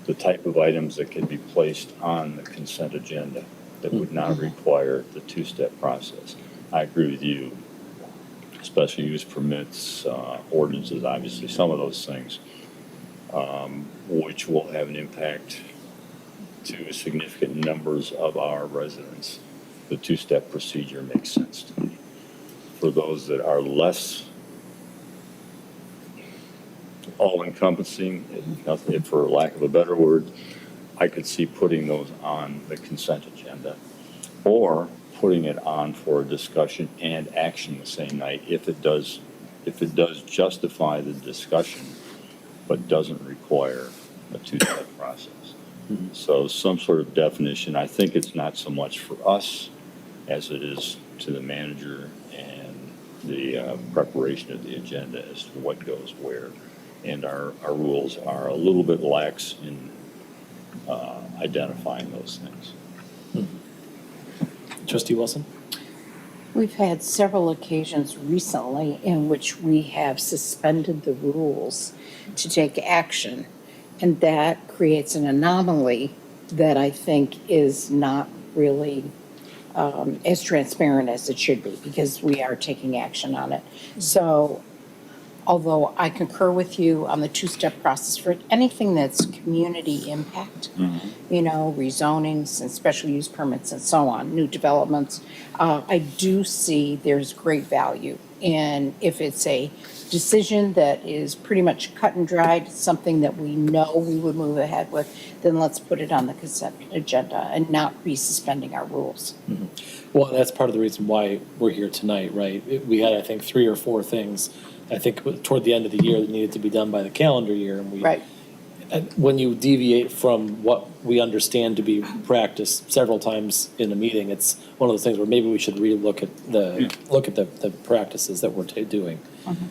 G: the type of items that can be placed on the consent agenda that would not require the two-step process. I agree with you. Special use permits, ordinances, obviously, some of those things, which will have an impact to significant numbers of our residents. The two-step procedure makes sense to me. For those that are less all-encompassing, for lack of a better word, I could see putting those on the consent agenda or putting it on for a discussion and action the same night if it does justify the discussion but doesn't require a two-step process. Mm-hmm. So some sort of definition. I think it's not so much for us as it is to the manager and the preparation of the agenda as to what goes where. And our rules are a little bit lax in identifying those things.
A: Mm-hmm. Trustee Wilson?
B: We've had several occasions recently in which we have suspended the rules to take action, and that creates an anomaly that I think is not really as transparent as it should be, because we are taking action on it. So although I concur with you on the two-step process for anything that's community impact, you know, rezonings and special use permits and so on, new developments, I do see there's great value. And if it's a decision that is pretty much cut and dried, something that we know we would move ahead with, then let's put it on the consent agenda and not be suspending our rules.
A: Mm-hmm. Well, that's part of the reason why we're here tonight, right? We had, I think, 3 or 4 things, I think, toward the end of the year that needed to be done by the calendar year. And
B: Right.
A: And when you deviate from what we understand to be practiced several times in a meeting, it's one of those things where maybe we should relook at the practices that we're doing.
B: Mm-hmm.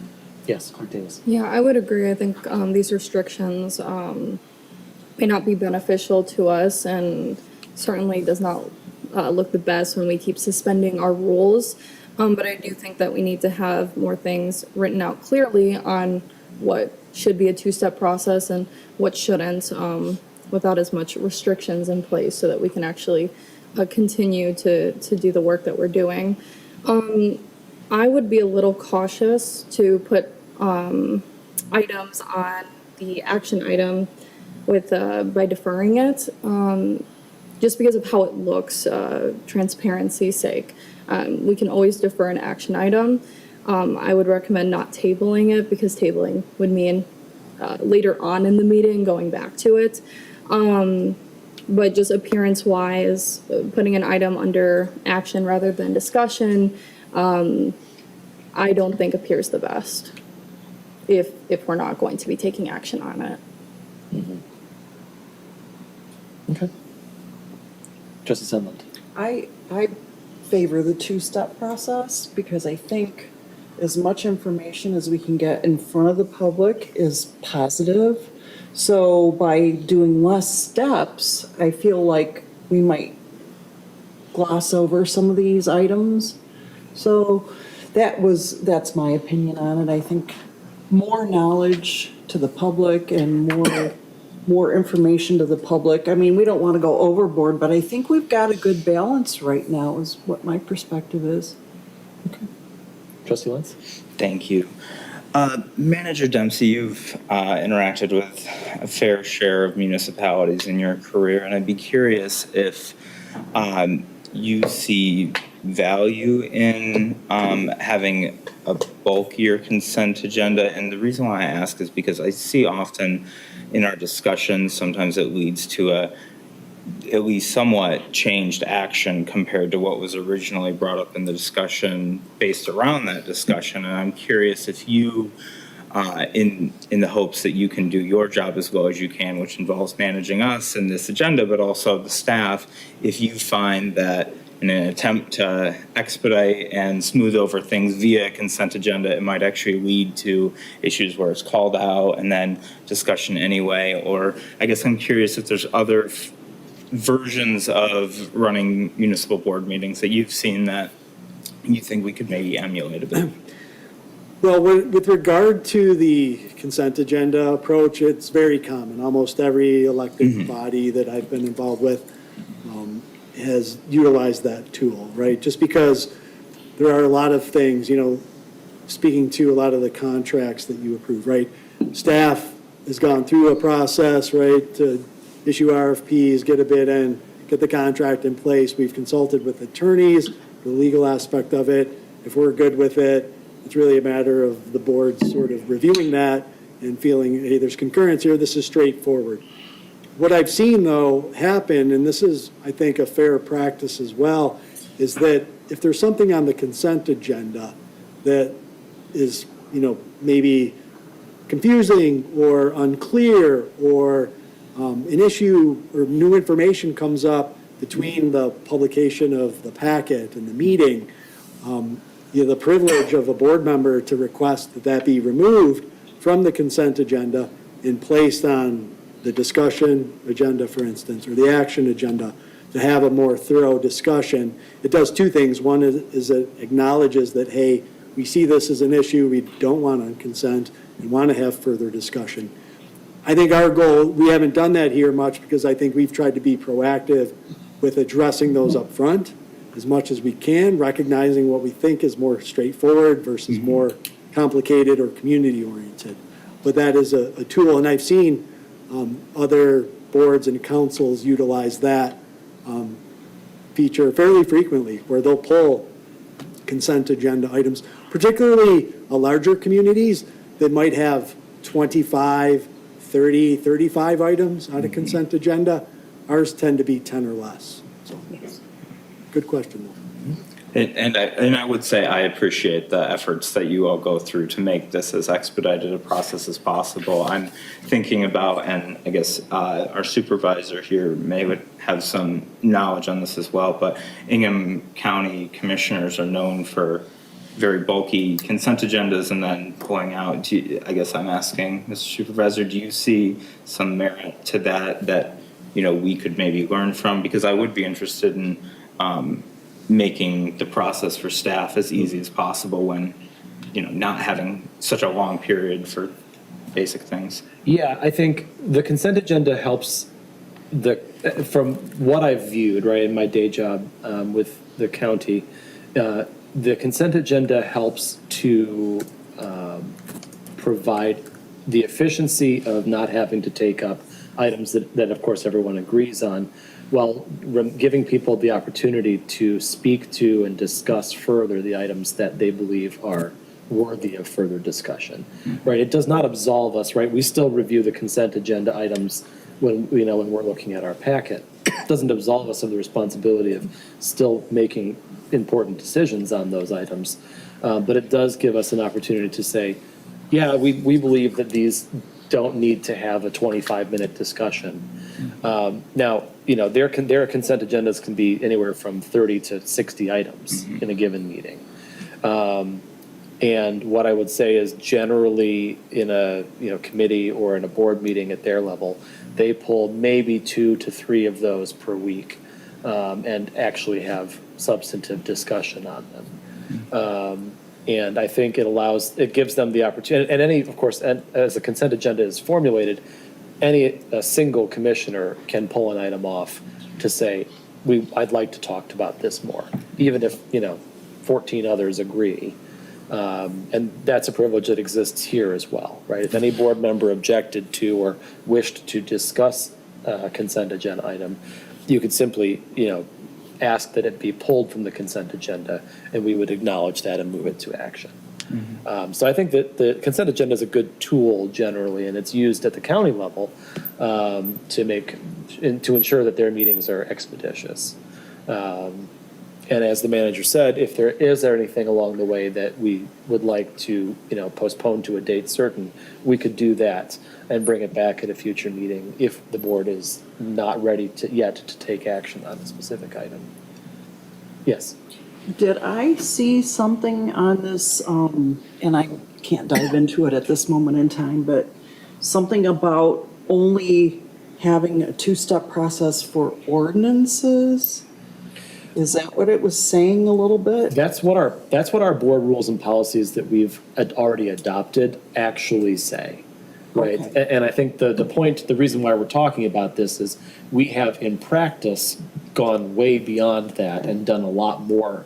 A: Yes, Clerk Davis.
D: Yeah, I would agree. I think these restrictions may not be beneficial to us, and certainly does not look the best when we keep suspending our rules. But I do think that we need to have more things written out clearly on what should be a two-step process and what shouldn't, without as much restrictions in place, so that we can actually continue to do the work that we're doing. I would be a little cautious to put items on the action item with, by deferring it, just because of how it looks, transparency's sake. We can always defer an action item. I would recommend not tabling it because tabling would mean later on in the meeting going back to it. But just appearance-wise, putting an item under action rather than discussion, I don't think appears the best if we're not going to be taking action on it.
A: Okay. Trustee Sunland.
C: I favor the two-step process because I think as much information as we can get in front of the public is positive. So by doing less steps, I feel like we might gloss over some of these items. So that's my opinion on it. I think more knowledge to the public and more information to the public. I mean, we don't want to go overboard, but I think we've got a good balance right now is what my perspective is.
A: Trustee Lentz.
F: Thank you. Manager Dempsey, you've interacted with a fair share of municipalities in your career, and I'd be curious if you see value in having a bulkier consent agenda. And the reason why I ask is because I see often in our discussions, sometimes it leads to at least somewhat changed action compared to what was originally brought up in the discussion based around that discussion. And I'm curious if you, in the hopes that you can do your job as well as you can, which involves managing us in this agenda, but also the staff, if you find that in an attempt to expedite and smooth over things via consent agenda, it might actually lead to issues where it's called out and then discussion anyway. Or I guess I'm curious if there's other versions of running municipal board meetings that you've seen that you think we could maybe emulate a bit.
I: Well, with regard to the consent agenda approach, it's very common. Almost every elected body that I've been involved with has utilized that tool, right? Just because there are a lot of things, speaking to a lot of the contracts that you approve, right? Staff has gone through a process, right, to issue RFPs, get a bid in, get the contract in place. We've consulted with attorneys, the legal aspect of it. If we're good with it, it's really a matter of the board sort of reviewing that and feeling, hey, there's concurrence here, this is straightforward. What I've seen, though, happen, and this is, I think, a fair practice as well, is that if there's something on the consent agenda that is, maybe confusing or unclear or an issue or new information comes up between the publication of the packet and the meeting, you have the privilege of a board member to request that be removed from the consent agenda and placed on the discussion agenda, for instance, or the action agenda to have a more thorough discussion. It does two things. One is it acknowledges that, hey, we see this as an issue, we don't want on consent and want to have further discussion. I think our goal, we haven't done that here much because I think we've tried to be proactive with addressing those up front as much as we can, recognizing what we think is more straightforward versus more complicated or community-oriented. But that is a tool, and I've seen other boards and councils utilize that feature fairly frequently, where they'll pull consent agenda items, particularly larger communities that might have 25, 30, 35 items on a consent agenda. Ours tend to be 10 or less. So, good question, though.
F: And I would say I appreciate the efforts that you all go through to make this as expedited a process as possible. I'm thinking about, and I guess our supervisor here may have some knowledge on this as well, but Ingham County commissioners are known for very bulky consent agendas and then pulling out. I guess I'm asking, Mr. Supervisor, do you see some merit to that we could maybe learn from? Because I would be interested in making the process for staff as easy as possible when, not having such a long period for basic things.
A: Yeah, I think the consent agenda helps from what I've viewed, right, in my day job with the county, the consent agenda helps to provide the efficiency of not having to take up items that of course everyone agrees on, while giving people the opportunity to speak to and discuss further the items that they believe are worthy of further discussion, right? It does not absolve us, right? We still review the consent agenda items when we're looking at our packet. It doesn't absolve us of the responsibility of still making important decisions on those items. But it does give us an opportunity to say, yeah, we believe that these don't need to have a 25-minute discussion. Now, their consent agendas can be anywhere from 30 to 60 items in a given meeting. And what I would say is generally in a committee or in a board meeting at their level, they pull maybe 2 to 3 of those per week and actually have substantive discussion on them. And I think it gives them the opportunity, and of course, as a consent agenda is formulated, a single commissioner can pull an item off to say, I'd like to talk about this more, even if, 14 others agree. And that's a privilege that exists here as well, right? If any board member objected to or wished to discuss a consent agenda item, you could simply, ask that it be pulled from the consent agenda, and we would acknowledge that and move it to action. So I think that the consent agenda is a good tool generally, and it's used at the county level to ensure that their meetings are expeditious. And as the manager said, if there is anything along the way that we would like to, postpone to a date certain, we could do that and bring it back at a future meeting if the board is not ready yet to take action on a specific item. Yes.
C: Did I see something on this, and I can't dive into it at this moment in time, but something about only having a 2-step process for ordinances? Is that what it was saying a little bit?
A: That's what our board rules and policies that we've already adopted actually say, right?
C: Okay.
A: And I think the reason why we're talking about this is we have in practice gone way beyond that and done a lot more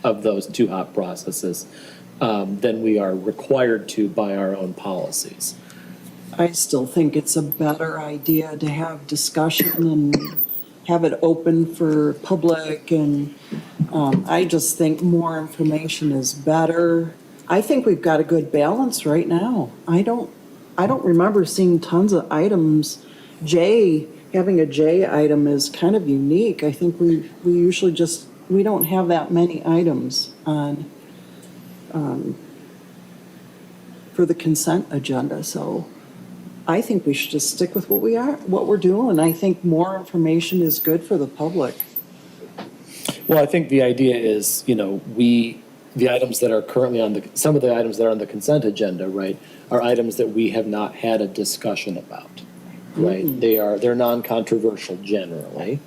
A: of those 2-hop processes than we are required to by our own policies.
C: I still think it's a better idea to have discussion and have it open for public, and I just think more information is better. I think we've got a good balance right now. I don't remember seeing tons of items. Having a J item is kind of unique. I think we usually we don't have that many items on for the consent agenda, so I think we should just stick with what we're doing. I think more information is good for the public.
A: Well, I think the idea is, the items that are currently some of the items that are on the consent agenda, right, are items that we have not had a discussion about, right? They're non-controversial generally.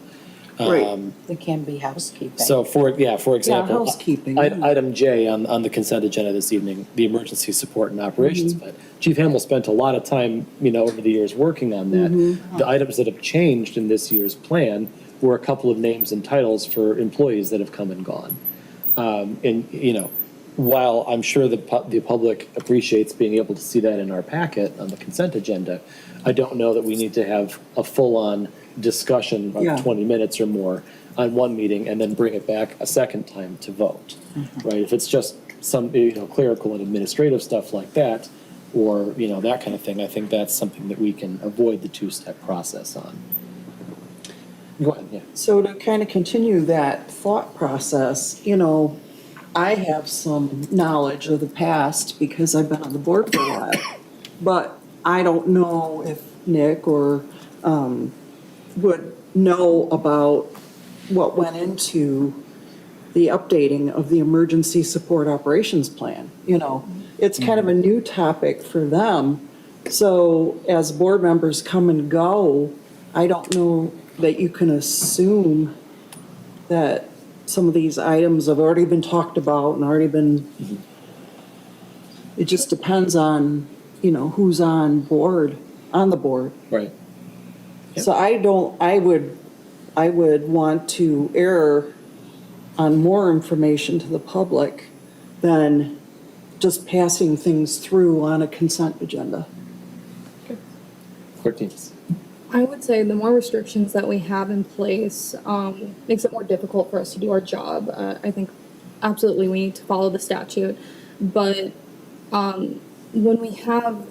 C: Right.
B: They can be housekeeping.
A: So for example,
C: housekeeping.
A: Item J on the consent agenda this evening, the emergency support and operations plan. Chief Hamel spent a lot of time, over the years working on that. The items that have changed in this year's plan were a couple of names and titles for employees that have come and gone. While I'm sure the public appreciates being able to see that in our packet on the consent agenda, I don't know that we need to have a full-on discussion of 20 minutes or more on one meeting and then bring it back a second time to vote, right? If it's just some, clerical and administrative stuff like that, or, that kind of thing, I think that's something that we can avoid the 2-step process on. Go ahead, yeah.
C: So to kind of continue that thought process, I have some knowledge of the past because I've been on the board for a while, but I don't know if Nick or would know about what went into the updating of the emergency support operations plan. It's kind of a new topic for them. So as board members come and go, I don't know that you can assume that some of these items have already been talked about and already been, it just depends on, who's on the board.
A: Right.
C: So I would want to err on more information to the public than just passing things through on a consent agenda.
A: Clerk Deans.
D: I would say the more restrictions that we have in place makes it more difficult for us to do our job. I think absolutely we need to follow the statute, but when we have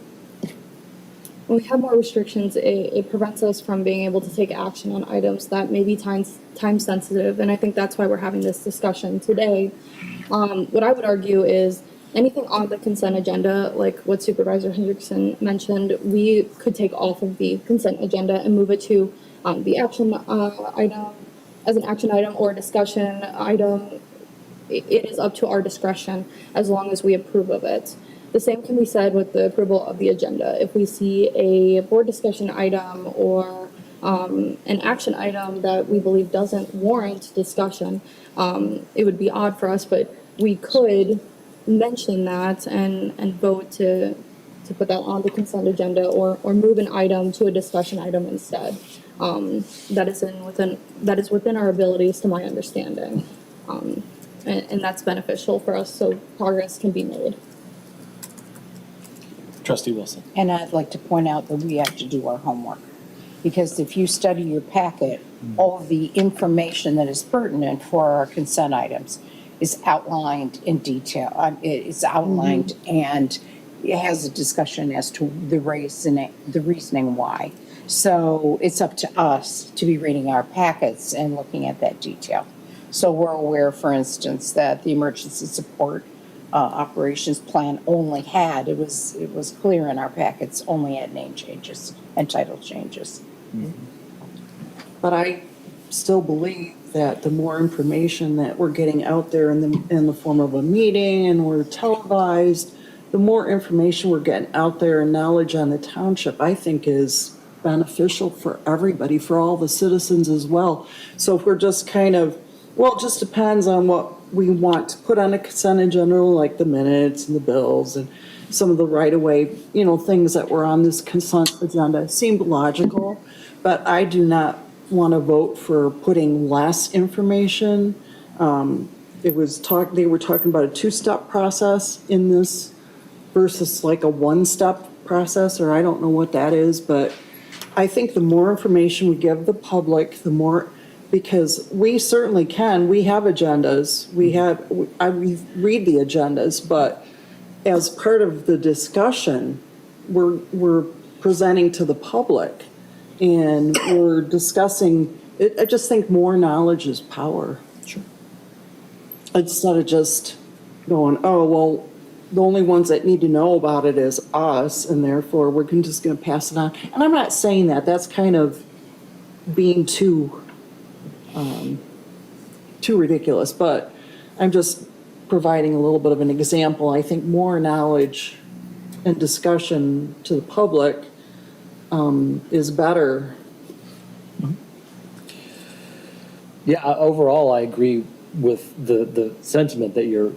D: more restrictions, it prevents us from being able to take action on items that may be time sensitive, and I think that's why we're having this discussion today. What I would argue is anything on the consent agenda, like what Supervisor Hendrickson mentioned, we could take off of the consent agenda and move it to the action item as an action item or a discussion item. It is up to our discretion as long as we approve of it. The same can be said with the approval of the agenda. If we see a board discussion item or an action item that we believe doesn't warrant discussion, it would be odd for us, but we could mention that and vote to put that on the consent agenda or move an item to a discussion item instead. That is within our abilities, to my understanding. And that's beneficial for us, so progress can be made.
A: Trustee Wilson.
B: And I'd like to point out that we have to do our homework. Because if you study your packet, all of the information that is pertinent for our consent items is outlined in detail. It's outlined and it has a discussion as to the reasoning why. So it's up to us to be reading our packets and looking at that detail. So we're aware, for instance, that the emergency support operations plan only had, it was clear in our packets, only had name changes and title changes.
C: But I still believe that the more information that we're getting out there in the form of a meeting and we're televised, the more information we're getting out there and knowledge on the township, I think is beneficial for everybody, for all the citizens as well. So if we're just kind of, well, it just depends on what we want to put on a consent agenda, like the minutes and the bills and some of the right-of-way, things that were on this consent agenda seemed logical, but I do not want to vote for putting less information. They were talking about a two-step process in this versus like a one-step process, or I don't know what that is, but I think the more information we give the public, the more, because we certainly can, we have agendas, we read the agendas, but as part of the discussion, we're presenting to the public and we're discussing, I just think more knowledge is power.
A: Sure.
C: Instead of just going, oh, well, the only ones that need to know about it is us, and therefore we're just going to pass it on. And I'm not saying that. That's kind of being too ridiculous, but I'm just providing a little bit of an example. I think more knowledge and discussion to the public is better.
A: Yeah, overall, I agree with the sentiment that you're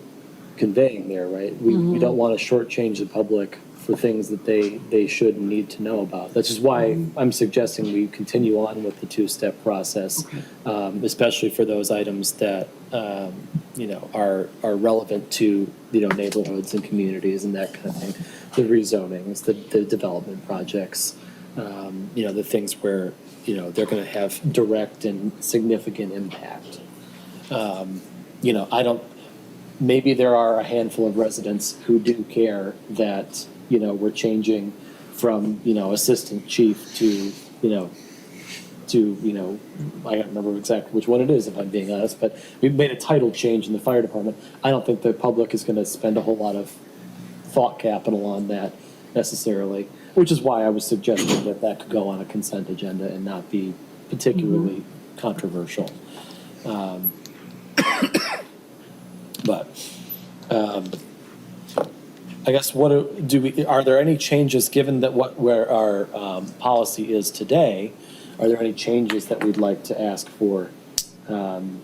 A: conveying there, right? We don't want to shortchange the public for things that they should and need to know about. That's just why I'm suggesting we continue on with the two-step process, especially for those items that are relevant to neighborhoods and communities and that kind of thing. The rezonings, the development projects, the things where they're going to have direct and significant impact. Maybe there are a handful of residents who do care that we're changing from assistant chief to I don't remember exactly which one it is, if I'm being honest, but we've made a title change in the fire department. I don't think the public is going to spend a whole lot of thought capital on that necessarily, which is why I was suggesting that could go on a consent agenda and not be particularly controversial. But I guess are there any changes, given that where our policy is today? Are there any changes that we'd like to ask for from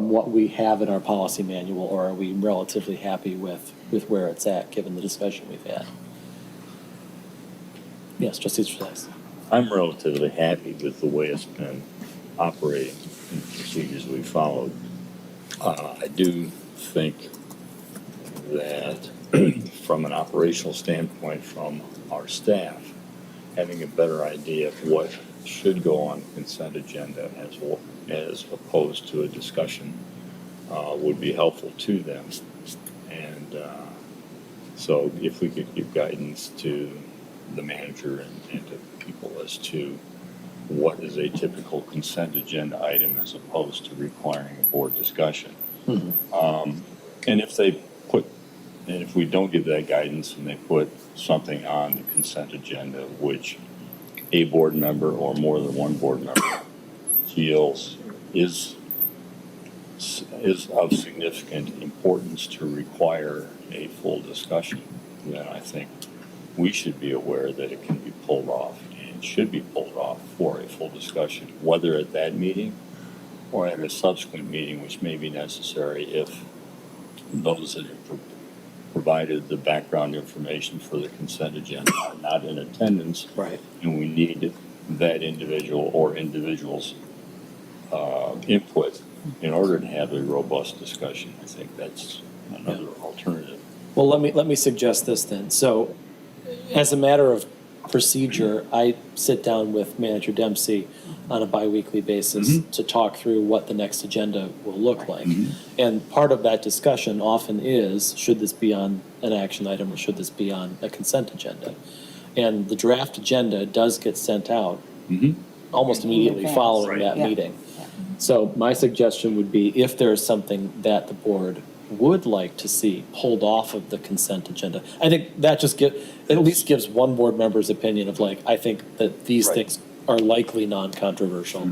A: what we have in our policy manual, or are we relatively happy with where it's at, given the discussion we've had? Yes, Trustee Trezise.
G: I'm relatively happy with the way it's been operating and the procedures we followed. I do think that from an operational standpoint, from our staff, having a better idea of what should go on the consent agenda as opposed to a discussion would be helpful to them. And so if we could give guidance to the manager and to people as to what is a typical consent agenda item as opposed to requiring a board discussion. And if we don't give that guidance and they put something on the consent agenda which a board member or more than one board member feels is of significant importance to require a full discussion, then I think we should be aware that it can be pulled off and should be pulled off for a full discussion, whether at that meeting or at a subsequent meeting, which may be necessary if those that have provided the background information for the consent agenda are not in attendance.
A: Right.
G: And we need that individual or individuals' input in order to have a robust discussion. I think that's another alternative.
A: Well, let me suggest this then. So, as a matter of procedure, I sit down with Manager Dempsey on a biweekly basis to talk through what the next agenda will look like. And part of that discussion often is, should this be on an action item or should this be on a consent agenda? And the draft agenda does get sent out almost immediately
B: advance.
A: following that
B: Yeah.
A: meeting. So my suggestion would be, if there is something that the board would like to see pulled off of the consent agenda, I think that just at least gives one board member's opinion of like, I think that these things are likely non-controversial.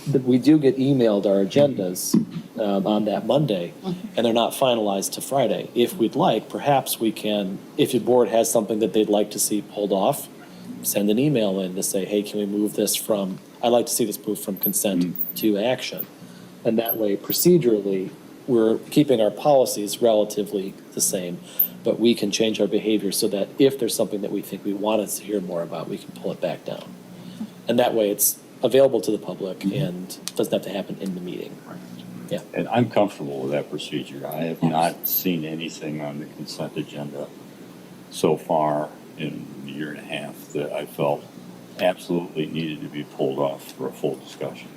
A: But we do get emailed our agendas on that Monday, and they're not finalized to Friday. If we'd like, perhaps we can, if your board has something that they'd like to see pulled off, send an email in to say, hey, can we move this from, I'd like to see this moved from consent to action. And that way, procedurally, we're keeping our policies relatively the same, but we can change our behavior so that if there's something that we think we want us to hear more about, we can pull it back down. And that way, it's available to the public and doesn't have to happen in the meeting. Yeah.
G: And I'm comfortable with that procedure. I have not seen anything on the consent agenda so far in a year and a half that I felt absolutely needed to be pulled off for a full discussion.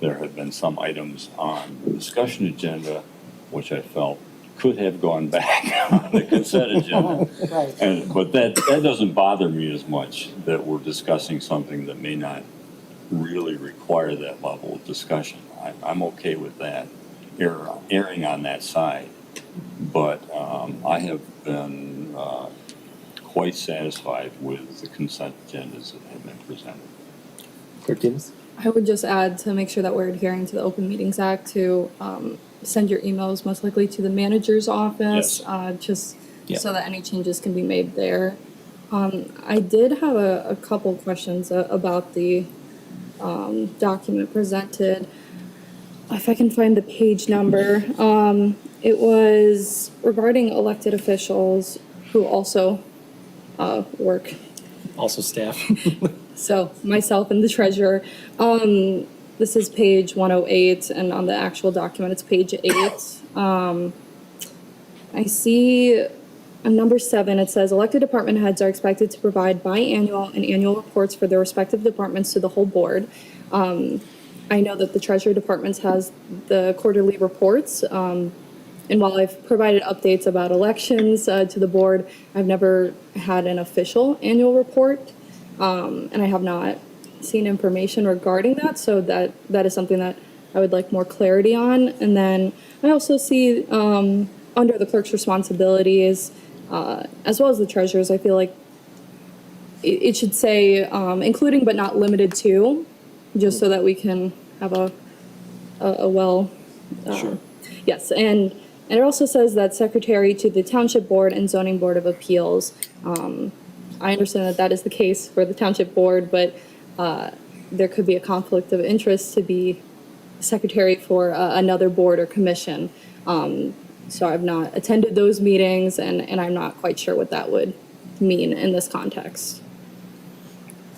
G: There have been some items on the discussion agenda which I felt could have gone back on the consent agenda. But that doesn't bother me as much, that we're discussing something that may not really require that level of discussion. I'm okay with that, erring on that side. But I have been quite satisfied with the consent agendas that have been presented.
A: Clerk Demus?
D: I would just add, to make sure that we're adhering to the Open Meetings Act, to send your emails most likely to the manager's office, just so that any changes can be made there. I did have a couple questions about the document presented. If I can find the page number, it was regarding elected officials who also work.
A: Also staff.
D: So myself and the treasurer. This is page 108, and on the actual document, it's page 8. I see on number 7, it says elected department heads are expected to provide biannual and annual reports for their respective departments to the whole board. I know that the treasury department has the quarterly reports. And while I've provided updates about elections to the board, I've never had an official annual report. And I have not seen information regarding that, so that is something that I would like more clarity on. And then I also see under the clerk's responsibilities, as well as the treasurer's, I feel like it should say including but not limited to, just so that we can have a well.
A: Sure.
D: Yes, and it also says that secretary to the Township Board and Zoning Board of Appeals. I understand that that is the case for the Township Board, but there could be a conflict of interest to be secretary for another board or commission. So I've not attended those meetings, and I'm not quite sure what that would mean in this context.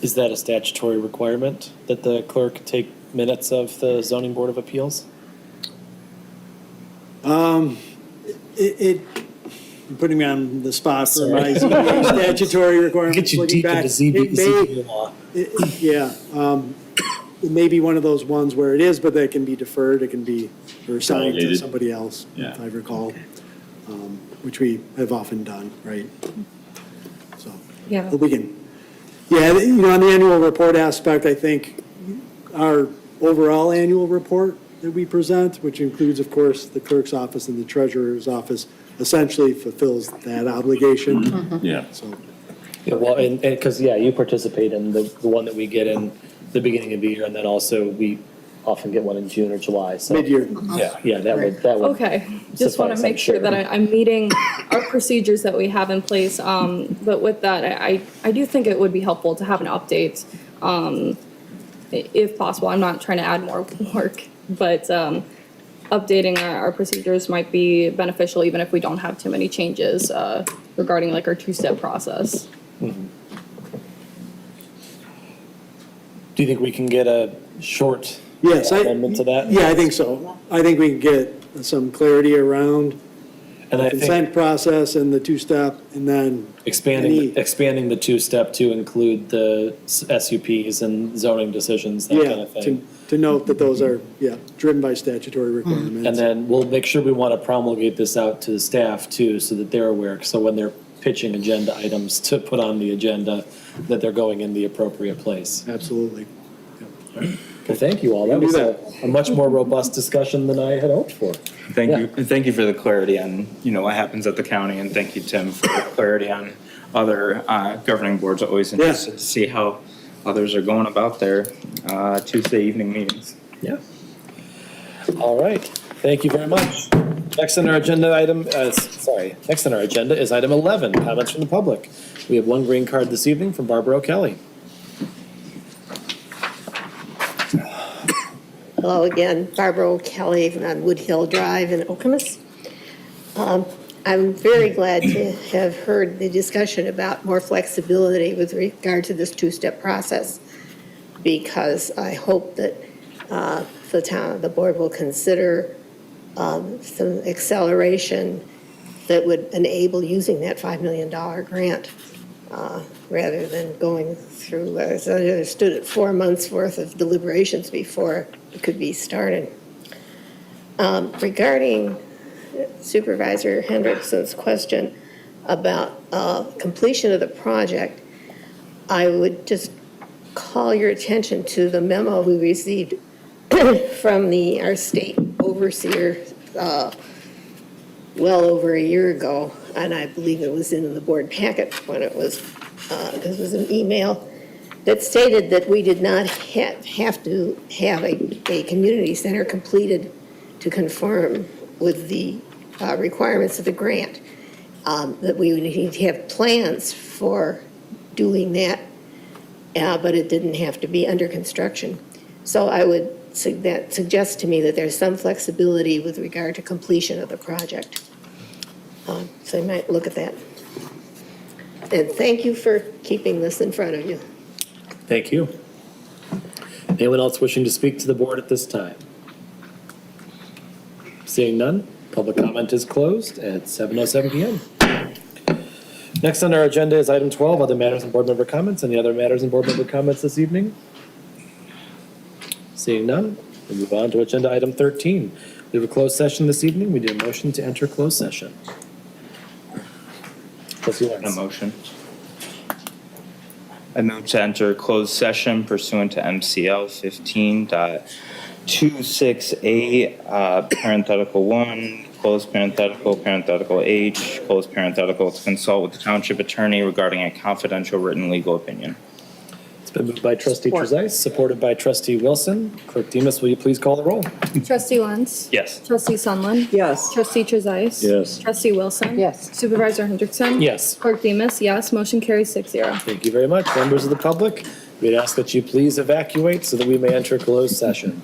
A: Is that a statutory requirement that the clerk take minutes of the Zoning Board of Appeals?
I: you're putting me on the spot for my ZBA statutory requirements.
A: Get you
I: looking
A: deep
I: back.
A: into ZBA law.
I: Yeah, it may be one of those ones where it is, but that can be deferred, it can be assigned to
G: Delegated.
I: somebody else,
G: Yeah.
I: if I recall, which we have often done, right? So,
D: Yeah.
I: but we can, yeah, on the annual report aspect, I think our overall annual report that we present, which includes, of course, the clerk's office and the treasurer's office, essentially fulfills that obligation,
G: Yeah.
I: so.
A: Yeah, well, and, because, yeah, you participate in the one that we get in the beginning of the year, and then also we often get one in June or July, so.
I: Mid-year.
A: Yeah, that would.
D: Okay, just want
A: suffice,
D: to make
A: I'm
D: sure that
A: sure.
D: I'm meeting our procedures that we have in place. But with that, I do think it would be helpful to have an update, if possible. I'm not trying to add more work, but updating our procedures might be beneficial even if we don't have too many changes regarding like our two-step process.
A: Do you think we can get a short
I: Yes,
A: amendment to that?
I: Yeah, I think so. I think we can get some clarity around
A: And I
I: the
A: think
I: consent process and the two-step, and then any-
A: expanding the two-step to include the SUPs and zoning decisions, that kind
I: yeah,
A: of thing.
I: to note that those are, driven by statutory requirements.
A: And then we'll make sure we want to promulgate this out to the staff too, so that they're aware, so when they're pitching agenda items to put on the agenda, that they're going in the appropriate place.
I: Absolutely.
A: Well, thank you all. That
I: We'll
A: was
I: do
A: a much more robust discussion than I had hoped for.
F: Thank
A: Yeah.
F: you, and thank you for the clarity on, what happens at the county, and thank you, Tim, for the clarity on other governing boards. Always interested to see how others are going about their Tuesday evening meetings.
A: Yeah. All right. Thank you very much. Next on our agenda is item 11, comments from the public. We have one green card this evening from Barbara O'Kelly.
J: Hello again, Barbara O'Kelly on Wood Hill Drive in Okemos. I'm very glad to have heard the discussion about more flexibility with regard to this two-step process, because I hope that the board will consider some acceleration that would enable using that $5 million grant rather than going through, as I understood it, 4 months' worth of deliberations before it could be started. Regarding Supervisor Hendrickson's question about completion of the project, I would just call your attention to the memo we received from our state overseer well over a year ago, and I believe it was in the board packet when it was an email that stated that we did not have to have a community center completed to conform with the requirements of the grant, that we would need to have plans for doing that, but it didn't have to be under construction. So I would that suggests to me that there's some flexibility with regard to completion of the project. So you might look at that. And thank you for keeping this in front of you.
A: Thank you. Anyone else wishing to speak to the board at this time? Seeing none, public comment is closed at 7:07 PM. Next on our agenda is item 12, other matters and board member comments. Any other matters and board member comments this evening? Seeing none, we'll move on to agenda item 13. We have a closed session this evening. We need a motion to enter closed session. Trustee
F: A
A: Lawrence.
F: motion. I move to enter closed session pursuant to MCL 15.26A, parenthetical 1, closed parenthetical H, closed parenthetical, to consult with the township attorney regarding a confidential written legal opinion.
A: It's been moved by trustee Trezise, supported by trustee Wilson. Clerk Demas, will you please call the roll?
D: Trustee Lentz.
F: Yes.
D: Trustee Sunland.
C: Yes.
D: Trustee Trezise.
G: Yes.
D: Trustee Wilson.
B: Yes.
D: Supervisor Hendrickson.
A: Yes.
D: Clerk Demas, yes. Motion carries 6-0.
A: Thank you very much. Members of the public, we'd ask that you please evacuate so that we may enter closed session.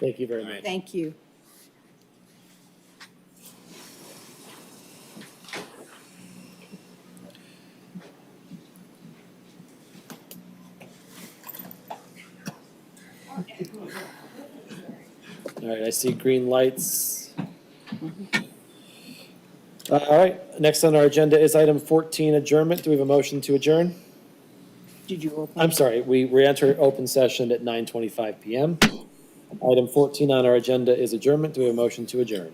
A: Thank you very much.
B: Thank you.
A: All right, I see green lights. All right, next on our agenda is item 14, adjournment. Do we have a motion to adjourn?
B: Did you open?
A: I'm sorry, we re-enter open session at 9:25 PM. Item 14 on our agenda is adjournment. Do we have a motion to adjourn?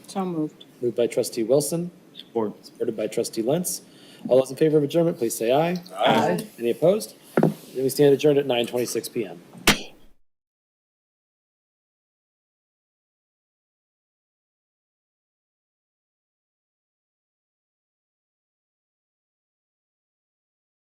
B: So moved.
A: Moved by trustee Wilson. Supported by trustee Lentz. All those in favor of adjournment, please say aye. Aye. Any opposed? Then we stand adjourned at 9:26 PM.